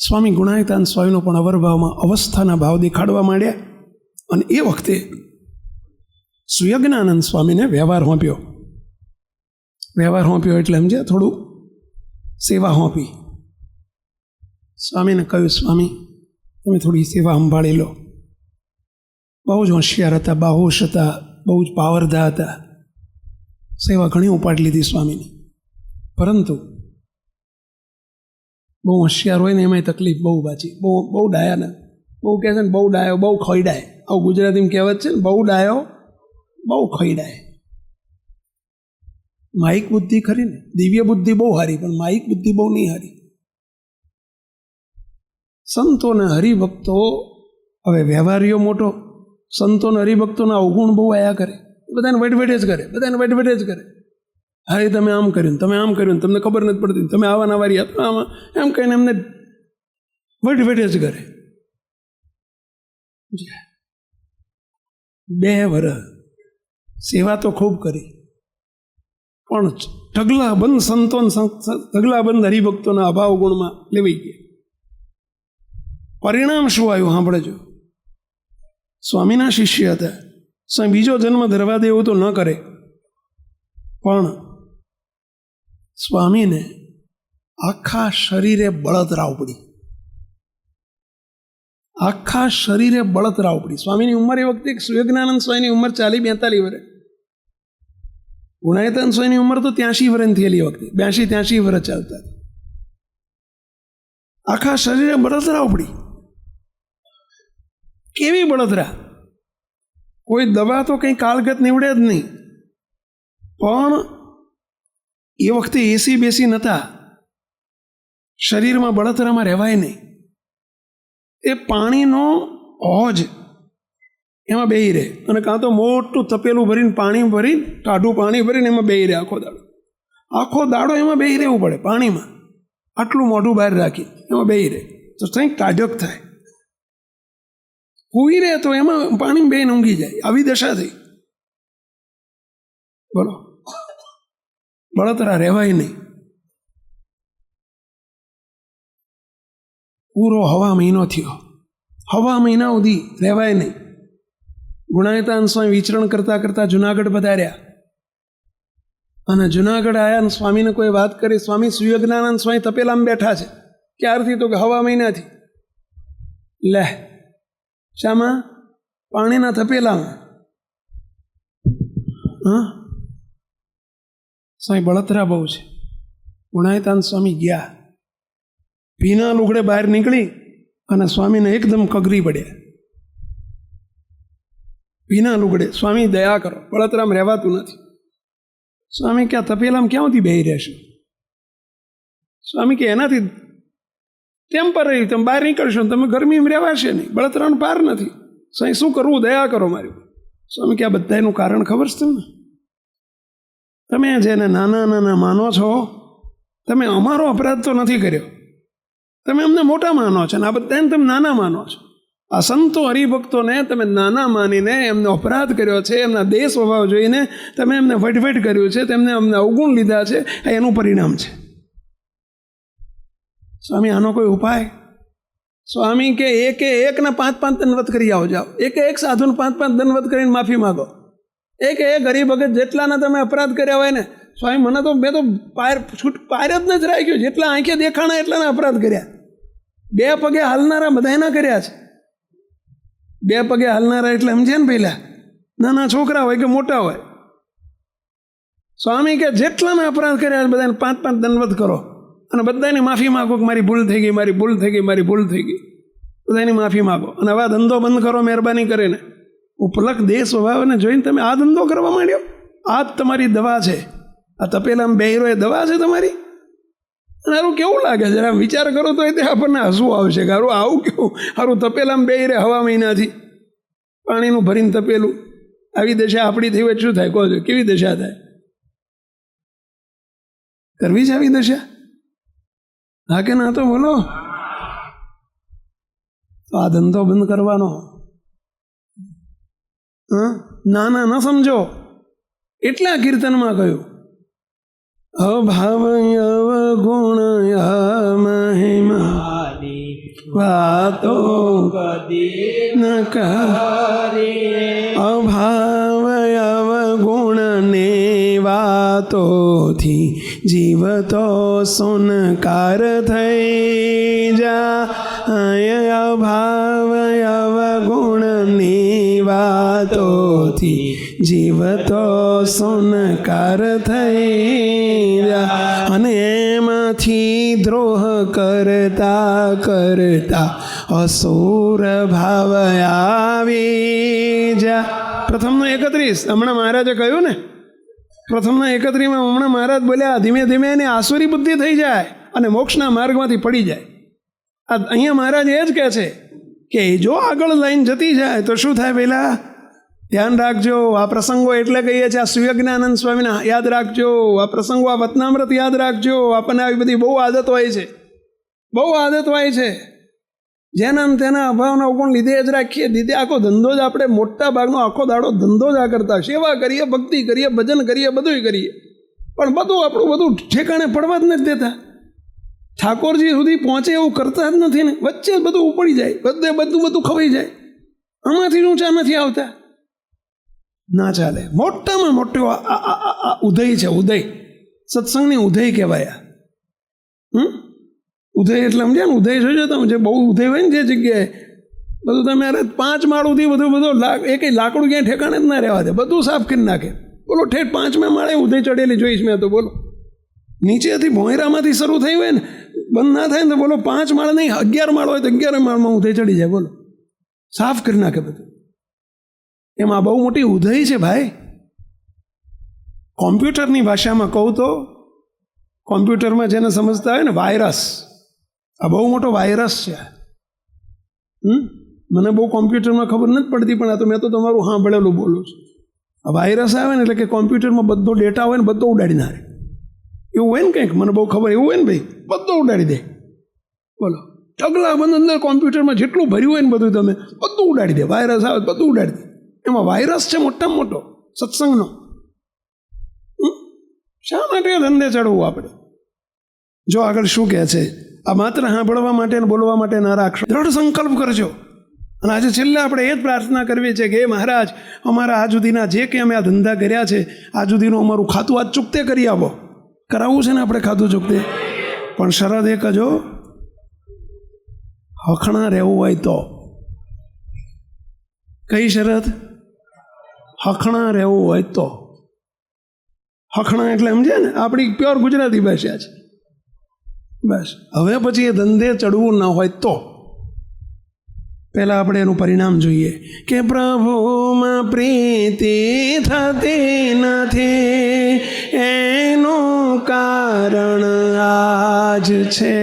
સ્વામી ગુણાયતાન સ્વામીનો પણ અવરભાવમાં અવસ્થાના ભાવ દેખાડવા માંડ્યા. અને એ વખતે સુયજ્ઞાનંદ સ્વામીને વ્યવહાર સોંપ્યો એટલે સમજ્યા, થોડું સેવા સોંપી. સ્વામીને કહ્યું, સ્વામી તમે થોડી સેવા સંભાળી લો. બહુ જ હોશિયાર હતા, બાહોશ હતા, બહુ જ પાવરધા હતા. સેવા ઘણી ઉપાડી લીધી સ્વામીની. પરંતુ બહુ હોશિયાર હોય ને એમાંય તકલીફ બહુ બાચી, બહુ ડાયા ને, બહુ કહે છે ને બહુ ડાયો બહુ ખોઈડાય. આવું ગુજરાતીમાં કહેવત છે ને, બહુ ડાયો બહુ ખોઈડાય. માઇક બુદ્ધિ ખરી ને, દિવ્ય બુદ્ધિ બહુ હારી, પણ માઇક બુદ્ધિ બહુ નહીં હારી. સંતો ને હરિભક્તો, હવે વ્યવહારીઓ મોટો, સંતો ને હરિભક્તોના અવગુણ બહુ આયા કરે, બધાને વટવટે જ કરે. હા, એ તમે આમ કર્યું, તમે આમ કર્યું, તમને ખબર નથી પડતી, તમે આવા નવારી આમાં એમ કહીને એમને વટવટે જ કરે. 2 વર્ષ સેવા તો ખૂબ કરી, પણ ઢગલાબંધ સંતો ઢગલાબંધ હરિભક્તોના અભાવ ગુણમાં લેવાઈ ગયા. પરિણામ શું આવ્યું સાંભળજો. સ્વામીના શિષ્ય હતા. સ્વામી બીજો જન્મ ધરવા દે એવું તો ન કરે, પણ સ્વામીને આખા શરીરે બળતરાવ પડી. સ્વામીની ઉંમર એ વખતે સુયજ્ઞાનંદ સ્વામીની ઉંમર 40-42 વર્ષ. ગુણાયતાન સ્વામીની ઉંમર તો 83 વર્ષની થયેલી વખતે, 82-83 વર્ષ ચાલતા. આખા શરીરે બળતરાવ પડી. કેવી બળતરા! કોઈ દવા તો કંઈ કાળગત નીવડે જ નહીં. પણ એ વખતે એસી બેસી નહોતા, શરીરમાં બળતરામાં રહેવાય નહીં. એ પાણીનો હોજ એમાં બેહી રહે, અને કાં તો મોટું તપેલું ભરીને પાણી ભરીને, ટાઢું પાણી ભરીને એમાં બેહી રહે. આખો દાડો એમાં બેહી રહેવું પડે પાણીમાં. આટલું મોઢું બહાર રાખી એમાં બેહી રહે તો કંઈક ટાઢક થાય. સૂઈ રહે તો એમાં પાણી બેહીને ઊંઘી જાય. આવી દશા થઈ. બોલો, બળતરા રહેવાય નહીં. પૂરો હવા મહિનો થયો, હવા મહિના સુધી રહેવાય નહીં. ગુણાયતાન સ્વામી વિચરણ કરતા કરતા જુનાગઢ પધાર્યા. અને જુનાગઢ આવ્યા અને સ્વામીને કોઈ વાત કરી. સ્વામી સુયજ્ઞાનંદ સ્વામી તપેલામાં બેઠા છે. ક્યારથી? તો કે હવા મહિનાથી. લે, શામાં? પાણીના તપેલામાં. હા, સ્વામી બળતરા બહુ છે. ગુણાયતાન સ્વામી ગયા, ભીના લુગડે બહાર નીકળી અને સ્વામીને એકદમ કગરી પડ્યા. ભીના લુગડે. સ્વામી દયા કરો, બળતરામાં રહેવાતું નથી. સ્વામી કે આ તપેલામાં ક્યાંથી બેહી રહેશો? સ્વામી કે એનાથી ટેમ્પરરી, તમે બહાર નીકળશો ને તમે ગરમીમાં રહેવાશે નહીં, બળતરાનો પાર નથી. સ્વામી શું કરવું? દયા કરો મારી. સ્વામી કે આ બધાનું કારણ ખબર છે તમને? તમે જેને નાના નાના માનો છો, તમે અમારો અપરાધ તો નથી કર્યો, તમે અમને મોટા માનો છો, અને આ બધાને તમે નાના માનો છો. આ સંતો હરિભક્તોને તમે નાના માનીને એમનો અપરાધ કર્યો છે, એમના દેહ સ્વભાવ જોઈને તમે એમને વટવટ કર્યું છે, તેમને અમને અવગુણ લીધા છે. આ એનું પરિણામ છે. સ્વામી આનો કોઈ ઉપાય? સ્વામી કે એકને 5-5 દંડવત કરી આવો. જાઓ, એક સાધુને 5-5 દંડવત કરીને માફી માગો. એક હરિભગત જેટલાના તમે અપરાધ કર્યા હોય ને, સ્વામી મને તો મેં તો પાર જ નથી રાખ્યો. જેટલા આંખે દેખાણા એટલાના અપરાધ કર્યા. 2 પગે હાલનારા બધાના કર્યા છે. 2 પગે હાલનારા એટલે સમજે ને પહેલા, નાના છોકરા હોય કે મોટા હોય. સ્વામી કે જેટલાના અપરાધ કર્યા બધાને 5-5 દંડવત કરો અને બધાની માફી માગો કે મારી ભૂલ થઈ ગઈ. બધાની માફી માગો અને હવે આ ધંધો બંધ કરો મહેરબાની કરીને. ઉપલક દેહ સ્વભાવને જોઈને તમે આ ધંધો કરવા માંડ્યો. આ જ તમારી દવા છે. આ તપેલામાં બેહરો એ દવા છે તમારી. અને હારું કેવું લાગે છે? જરા વિચાર કરો તો એ આપણને હસવું આવશે કે હારું આવું કેવું, હારું તપેલામાં બેહી રહે હવા મહિનાથી, પાણીનું ભરીને તપેલું. આવી દશા આપણી થઈ હોય શું થાય કહો છો? કેવી દશા થાય? કરવી છે આવી દશા? હા કે ના? તો બોલો. તો આ ધંધો બંધ કરવાનો. ના ના ન સમજો એટલે આ કીર્તનમાં કહ્યું અભાવ અવગુણ મહિમા વાતો ન કરે. અભાવ અવગુણ ને વાતોથી જીવ તો સોનકાર થઈ જાય. અભાવ અવગુણ ની વાતોથી જીવ તો સોનકાર થઈ જાય. અને એમાંથી દ્રોહ કરતા કરતા અસુર ભાવ આવી જા. પ્રથમનો 31 હમણાં મહારાજે કહ્યું ને, પ્રથમના 31માં હમણાં મહારાજ બોલ્યા ધીમે ધીમે એની આસુરી બુદ્ધિ થઈ જાય અને મોક્ષના માર્ગમાંથી પડી જાય. આ અહીંયા મહારાજ એ જ કહે છે કે જો આગળ લાઈન જતી જાય તો શું થાય? પહેલાં ધ્યાન રાખજો. આ પ્રસંગો એટલે કહીએ છીએ, આ સુયજ્ઞાનંદ સ્વામીના યાદ રાખજો. આ પ્રસંગો, આ વતનામૃત યાદ રાખજો. આપણને આવી બધી બહુ આદત હોય છે, બહુ આદત હોય છે. જેના તેના અભાવના અવગુણ લીધે જ રાખીએ. લીધે આખો ધંધો જ આપણે મોટા ભાગનો આખો દાડો ધંધો જ આ કરતા. સેવા કરીએ, ભક્તિ કરીએ, ભજન કરીએ, બધું કરીએ, પણ બધું આપણું બધું ઠેકાણે પડવા જ નથી દેતા. ઠાકોરજી સુધી પહોંચે એવું કરતા જ નથી ને. વચ્ચે બધું ઉપડી જાય, બધું ખવાઈ જાય. આમાંથી ઊંચા નથી આવતા. ના ચાલે. મોટામાં મોટો ઉદય છે. ઉદય સત્સંગની ઉદય કહેવાય. ઉદય એટલે સમજ્યા ને? ઉદય જોજો તમે, જે બહુ ઉદય હોય ને જે જગ્યાએ બધું તમે 5 માળ સુધી બધું એક લાકડું ક્યાંય ઠેકાણે જ ના રહેવા દે, બધું સાફ કરી નાખે. બોલો ઠેઠ 5મા માળે ઉદય ચડેલી જોઈશ મેં તો. બોલો નીચેથી ભોંયરામાંથી શરૂ થઈ હોય ને, બંધ ના થાય ને તો બોલો 5 માળ નહીં 11 માળ હોય તો 11 માળમાં ઉદય ચડી જાય. બોલો સાફ કરી નાખે બધું. એમાં બહુ મોટી ઉદય છે ભાઈ. કોમ્પ્યુટરની ભાષામાં કહું તો, કોમ્પ્યુટરમાં જેને સમજતા હોય ને, વાયરસ. આ બહુ મોટો વાયરસ છે. મને બહુ કોમ્પ્યુટરમાં ખબર નથી પડતી, પણ આ તો મેં તો તમારું સાંભળેલું બોલું છું. આ વાયરસ આવે ને એટલે કે કોમ્પ્યુટરમાં બધો ડેટા હોય ને બધો ઉડાડી નાખે. એવું હોય ને કંઈક, મને બહુ ખબર, એવું હોય ને ભાઈ, બધો ઉડાડી દે. બોલો ઢગલા બંધ અંદર કોમ્પ્યુટરમાં જેટલું ભર્યું હોય ને બધું તમે બધું ઉડાડી દે. વાયરસ આવે બધું ઉડાડી દે. એમાં વાયરસ છે મોટામાં મોટો સત્સંગનો. શા માટે ધંધે ચડવું આપણે? જો આગળ શું કહે છે, આ માત્ર સાંભળવા માટે ને બોલવા માટે ના રાખશો. દ્રઢ સંકલ્પ કરજો. અને આજે છેલ્લે આપણે એ જ પ્રાર્થના કરવી છે કે હે મહારાજ, અમારા આજ સુધીના જે કંઈ અમે આ ધંધા કર્યા છે, આજ સુધીનું અમારું ખાતું આજ ચૂકતે કરી આવો. કરાવવું છે ને આપણે ખાતું ચૂકતે, પણ શરત એક જ હો, હખણા રહેવું હોય તો. કઈ શરત? હખણા રહેવું હોય તો. હખણા એટલે સમજે ને, આપણી પ્યોર ગુજરાતી ભાષા છે. બસ હવે પછી એ ધંધે ચડવું ના હોય તો પહેલાં આપણે એનું પરિણામ જોઈએ કે પ્રભુમાં પ્રીતિ થતી નથી, એનું કારણ આજ છે,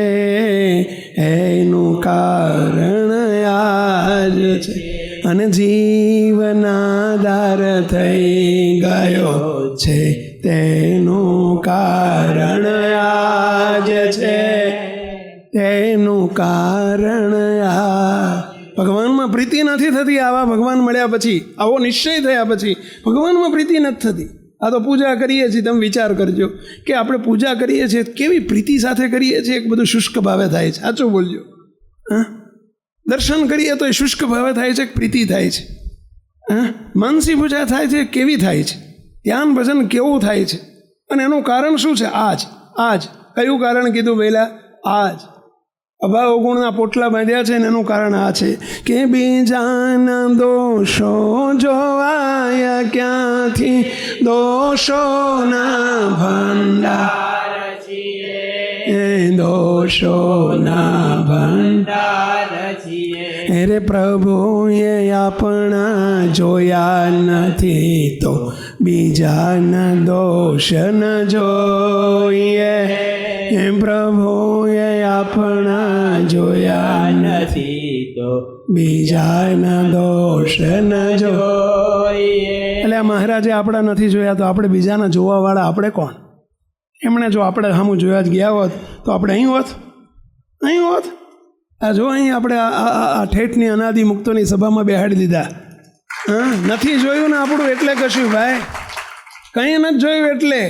એનું કારણ આજ છે. અને જીવનાધાર થઈ ગયો છે, તેનું કારણ આજ છે, તેનું કારણ આ. ભગવાનમાં પ્રીતિ નથી થતી. આવા ભગવાન મળ્યા પછી, આવો નિશ્ચય થયા પછી ભગવાનમાં પ્રીતિ નથી થતી. આ તો પૂજા કરીએ છીએ, તમે વિચાર કરજો કે આપણે પૂજા કરીએ છીએ કેવી પ્રીતિ સાથે કરીએ છીએ. એક બધું શુષ્ક ભાવે થાય છે, સાચું બોલજો. હા, દર્શન કરીએ તો એ શુષ્ક ભાવે થાય છે, પ્રીતિ થાય છે. હા, માનસી પૂજા થાય છે, કેવી થાય છે. ધ્યાન ભજન કેવું થાય છે. અને એનું કારણ શું છે? આજ. કયું કારણ કીધું પહેલાં? આજ. અભાવ અવગુણના પોટલા બાંધ્યા છે ને એનું કારણ આ છે કે બીજાના દોષો જોવાયા ક્યાંથી, દોષોના ભંડાર છીએ, દોષોના ભંડાર છીએ. રે પ્રભુએ આપણા જોયા નથી તો બીજાના દોષ ન જોઈએ. હે પ્રભુએ આપણા જોયા નથી તો બીજાના દોષ ન જોઈએ. એટલે આ મહારાજે આપણા નથી જોયા તો આપણે બીજાના જોવાવાળા આપણે કોણ? એમણે જો આપણે સામું જોયા જ ગયા હોત તો આપણે અહીં હોત. આ જો અહીં આપણે આ ઠેઠની અનાદિ મુક્તોની સભામાં બેહાડી દીધા. હા, નથી જોયું ને આપણું એટલે કશું ભાઈ, કંઈ નથી જોયું એટલે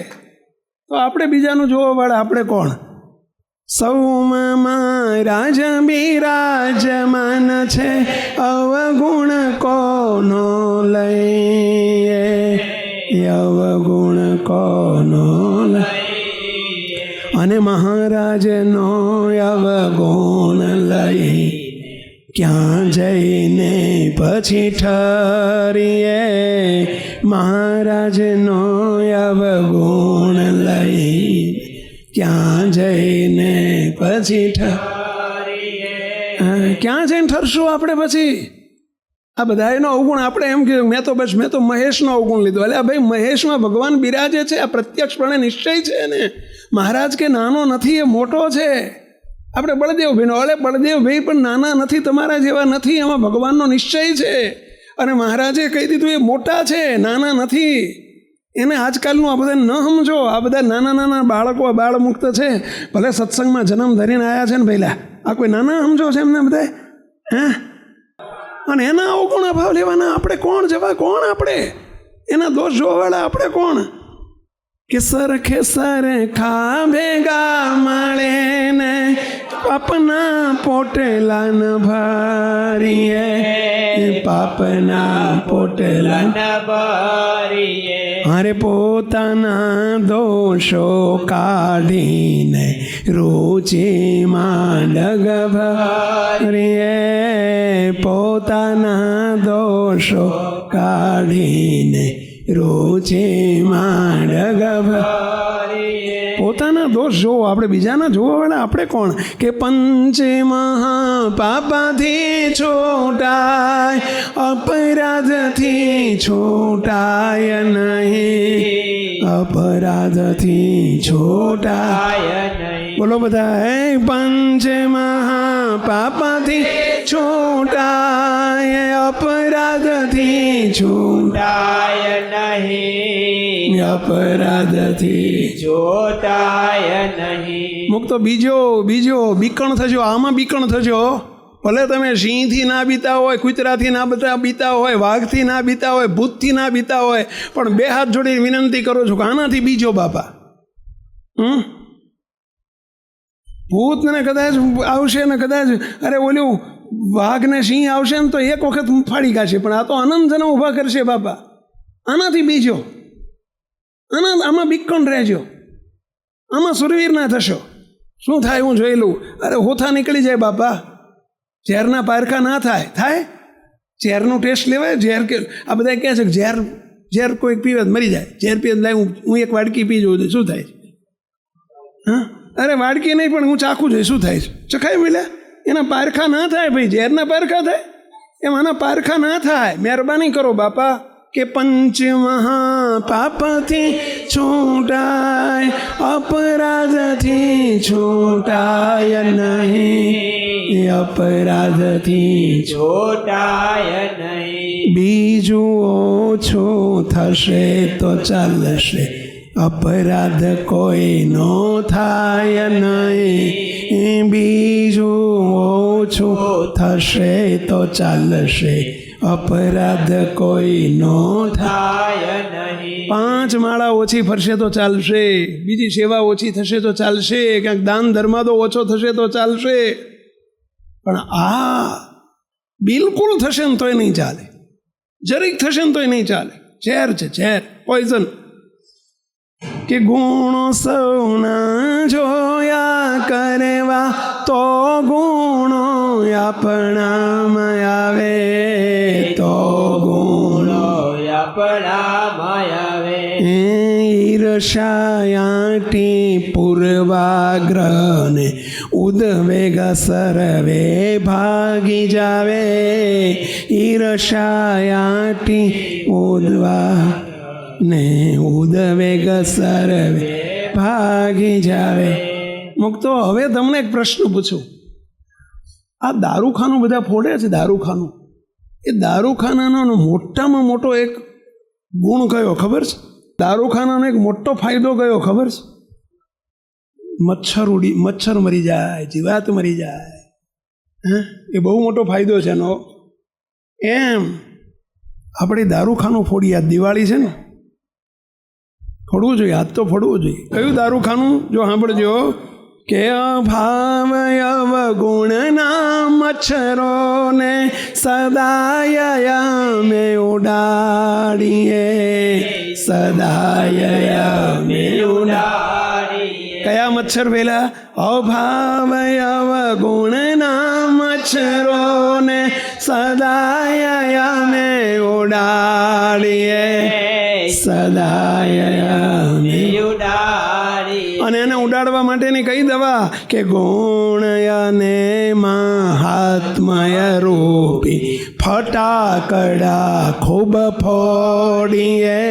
તો આપણે બીજાનું જોવાવાળા આપણે કોણ? સૌમાં રાજ બિરાજમાન છે, અવગુણ કોનો લઈએ, અવગુણ કોનો લઈએ. અને મહારાજનો અવગુણ લઈ ક્યાં જઈને પછી ઠરીએ. મહારાજનો અવગુણ લઈ ક્યાં જઈને પછી ક્યાં જઈને ઠરશું આપણે પછી? આ બધા એનો અવગુણ આપણે એમ કે મેં તો મહેશનો અવગુણ લીધો. એટલે ભાઈ મહેશમાં ભગવાન બિરાજે છે, આ પ્રત્યક્ષપણે નિશ્ચય છે ને. મહારાજ કે નાનો નથી, એ મોટો છે. આપણે બળદેવભાઈનો બળદેવભાઈ પણ નાના નથી, તમારા જેવા નથી, એમાં ભગવાનનો નિશ્ચય છે. અને મહારાજે કહી દીધું એ મોટા છે, નાના નથી. એને આજકાલનું આ બધા ન સમજો. આ બધા નાના બાળકો બાળમુક્ત છે, ભલે સત્સંગમાં જન્મ ધરીને આવ્યા છે ને પહેલાં, આ કોઈ નાના સમજો છે એમને બધા? હે? અને એના અવગુણ ભાવ લેવાના આપણે કોણ જવા? કોણ આપણે? એના દોષ જોવાવાળા આપણે કોણ? કે સરખે સરખા ભેગા મળે ને પાપના પોટલા ન ભરીએ, પાપના પોટલા ન ભરીએ. અરે પોતાના દોષો કાઢીને રૂચિમાં ડગ ભરીએ, પોતાના દોષો કાઢીને રૂચિમાં ડગ ભરીએ. પોતાના દોષ જોવો, આપણે બીજાના જોવાવાળા આપણે કોણ? કે પંચ મહાપાપથી છૂટાય, અપરાધથી છૂટાય નહીં, અપરાધથી છૂટાય નહીં. બોલો બધા. પંચ મહાપાપથી છૂટાય, અપરાધથી છૂટાય નહીં, અપરાધથી જોતાય નહીં. મુક્તો બીજો બીકણ થજો. આમાં બીકણ થજો. ભલે તમે સિંહથી ના બીતા હોય, કૂતરાથી ના બીતા હોય, વાઘથી ના બીતા હોય, ભૂતથી ના બીતા હોય, પણ બે હાથ જોડી વિનંતી કરું છું કે આનાથી બીજો બાપા. ભૂતને કદાચ આવશે ને કદાચ અરે ઓલું વાઘ ને સિંહ આવશે ને તો એક વખત ફાડી કાઢશે, પણ આ તો અનંત જન્મ ઊભા કરશે બાપા. આનાથી બીજો. આમાં બીકણ રહેજો. આમાં સુરવીર ના થશો. શું થાય હું જોયેલું. અરે હોથા નીકળી જાય બાપા. ઝેરના પારખા ના થાય. ઝેરનું ટેસ્ટ લેવાય. ઝેર કે આ બધા કહે છે કે ઝેર કોઈ પીવે મરી જાય. ઝેર પીવે લાય હું એક વાડકી પી જોઉં શું થાય? હા, અરે વાડકી નહીં પણ હું ચાખું જોઈએ શું થાય છે. ચખાય બોલ્યા એના પારખા ના થાય ભાઈ. ઝેરના પારખા થાય એમ આના પારખા ના થાય. મહેરબાની કરો બાપા. કે પંચ મહાપાપથી છૂટાય, અપરાધથી છૂટાય નહીં, અપરાધથી જોતાય નહીં. બીજું ઓછું થશે તો ચાલશે, અપરાધ કોઈનો થાય નહીં. બીજું ઓછું થશે તો ચાલશે, અપરાધ કોઈનો થાય નહીં. 5 માળા ઓછી ફરશે તો ચાલશે, બીજી સેવા ઓછી થશે તો ચાલશે, ક્યાંક દાન ધર્માદો ઓછો થશે તો ચાલશે, પણ આ બિલકુલ થશે ને તોય નહીં ચાલે. જરીક થશે ને તોય નહીં ચાલે. ઝેર છે, ઝેર, પોઈઝન. કે ગુણો સૌના જોયા કરવા તો ગુણો આપણામાં આવે, તો ગુણો આપણામાં આવે. ઈર્ષાયાટી પૂર્વાગ્રહને ઉદવેગ સર્વે ભાગી જાવે ઈર્ષાયાટી ઉદ્વા ને ઉદવેગ સર્વે ભાગી જાવે. મુક્તો હવે તમને એક પ્રશ્ન પૂછું. આ દારૂખાનું બધા ફોડે છે, દારૂખાનું. એ દારૂખાનાનો મોટામાં મોટો એક ગુણ કયો ખબર છે? દારૂખાનાનો એક મોટો ફાયદો કયો ખબર છે? મચ્છર મરી જાય, જીવાત મરી જાય. એ બહુ મોટો ફાયદો છે એનો. એમ આપણે દારૂખાનું ફોડીએ. આ દિવાળી છે ને, ફોડવું જોઈએ. આજ તો ફોડવું જોઈએ. કયું દારૂખાનું? જો સાંભળજો કે અભાવ અવગુણના મચ્છરોને સદાય અમે ઉડાડીએ, સદાય અમે ઉડાડીએ. કયા મચ્છર પેલા? અભાવ અવગુણના મચ્છરોને સદાય અમે ઉડાડીએ, સદાય અમે ઉડાડીએ. અને એને ઉડાડવા માટેની કઈ દવા? કે ગુણ અને મહાત્મય રૂપી ફટાકડા ખૂબ ફોડીએ,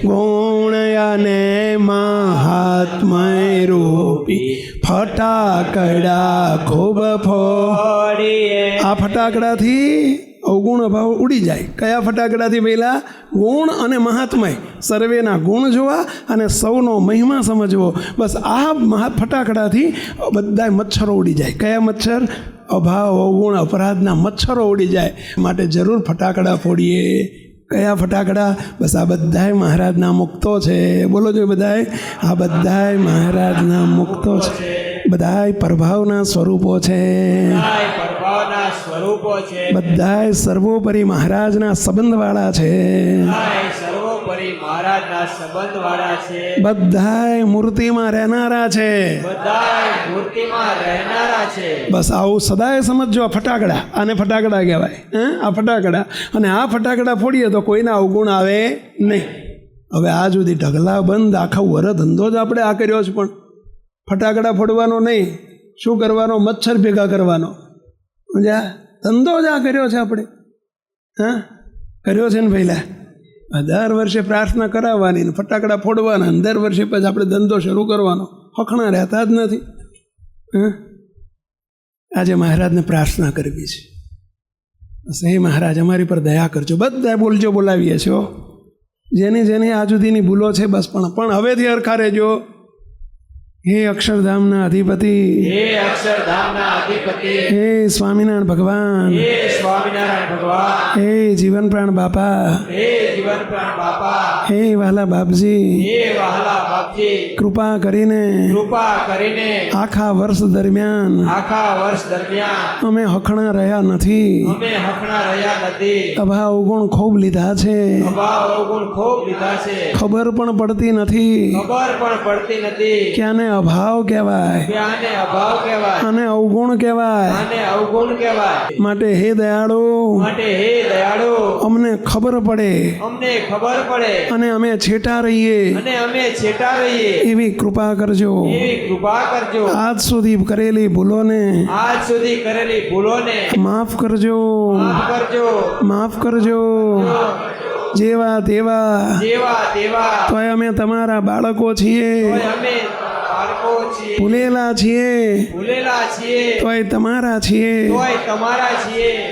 ગુણ અને મહાત્મય રૂપી ફટાકડા ખૂબ ફોડીએ. આ ફટાકડાથી અવગુણ અભાવ ઉડી જાય. કયા ફટાકડાથી? પહેલાં ગુણ અને મહાત્મય, સર્વેના ગુણ જોવા અને સૌનો મહિમા સમજવો. બસ આ ફટાકડાથી બધા મચ્છરો ઉડી જાય. કયા મચ્છર? અભાવ અવગુણ અપરાધના મચ્છરો ઉડી જાય. માટે જરૂર ફટાકડા ફોડીએ. કયા ફટાકડા? બસ આ બધાય મહારાજના મુક્તો છે. બોલો જો બધાય, આ બધાય મહારાજના મુક્તો છે. બધાય પ્રભાવના સ્વરૂપો છે. બધાય સર્વોપરી મહારાજના સંબંધવાળા છે. બધાય મૂર્તિમાં રહેનારા છે. બસ આવું સદાય સમજો. આ ફટાકડા, આને ફટાકડા કહેવાય. આ ફટાકડા. અને આ ફટાકડા ફોડીએ તો કોઈના અવગુણ આવે નહીં. હવે આ સુધી ઢગલા બંધ આખા વર ધંધો જ આપણે આ કર્યો છે. પણ ફટાકડા ફોડવાનો નહીં. શું કરવાનો? મચ્છર ભેગા કરવાનો. ધંધો જ આ કર્યો છે આપણે. કર્યો છે ને પહેલાં. દર વર્ષે પ્રાર્થના કરાવવાની ને ફટાકડા ફોડવાના. દર વર્ષે પછી આપણે ધંધો શરૂ કરવાનો. હખણા રહેતા જ નથી. આજે મહારાજને પ્રાર્થના કરવી છે. હે મહારાજ, અમારી પર દયા કરજો. બધા બોલજો, બોલાવીએ છો. જેની જેની આ સુધીની ભૂલો છે બસ પણ હવેથી હરખા રહેજો. હે અક્ષરધામના અધિપતિ, હે અક્ષરધામના અધિપતિ, હે સ્વામિનારાયણ ભગવાન, હે સ્વામિનારાયણ ભગવાન, હે જીવન પ્રાણ બાપા, હે જીવન પ્રાણ બાપા, હે વહાલા બાપજી, હે વહાલા બાપજી, કૃપા કરીને આખા વર્ષ દરમિયાન અમે હખણા રહ્યા નથી. અભાવ અવગુણ ખૂબ લીધા છે. ખબર પણ પડતી નથી કે આને અભાવ કહેવાય અને અવગુણ કહેવાય. માટે હે દયાળુ, અમને ખબર પડે અને અમે છેટા રહીએ એવી કૃપા કરજો. આજ સુધી કરેલી ભૂલોને માફ કરજો. જેવા તેવા તોય અમે તમારા બાળકો છીએ. ભૂલેલા છીએ તોય તમારા છીએ.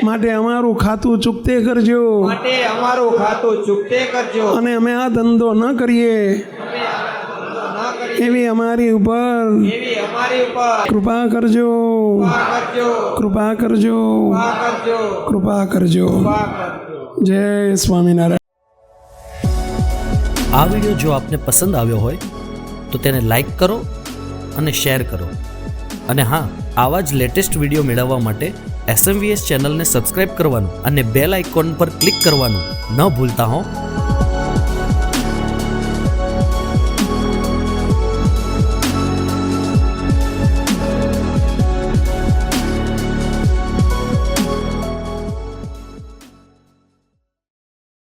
માટે અમારું ખાતું ચૂકતે કરજો. અને અમે આ ધંધો ન કરીએ એવી અમારી ઉપર કૃપા કરજો. કૃપા કરજો. જય સ્વામિનારાયણ. આ વિડીયો જો આપને પસંદ આવ્યો હોય તો તેને લાઈક કરો અને શેર કરો. અને હા, આવા જ લેટેસ્ટ વિડીયો મેળવવા માટે SMVS ચેનલને સબસ્ક્રાઇબ કરવાનું અને બેલ આઇકોન પર ક્લિક કરવાનું ન ભૂલતા હો.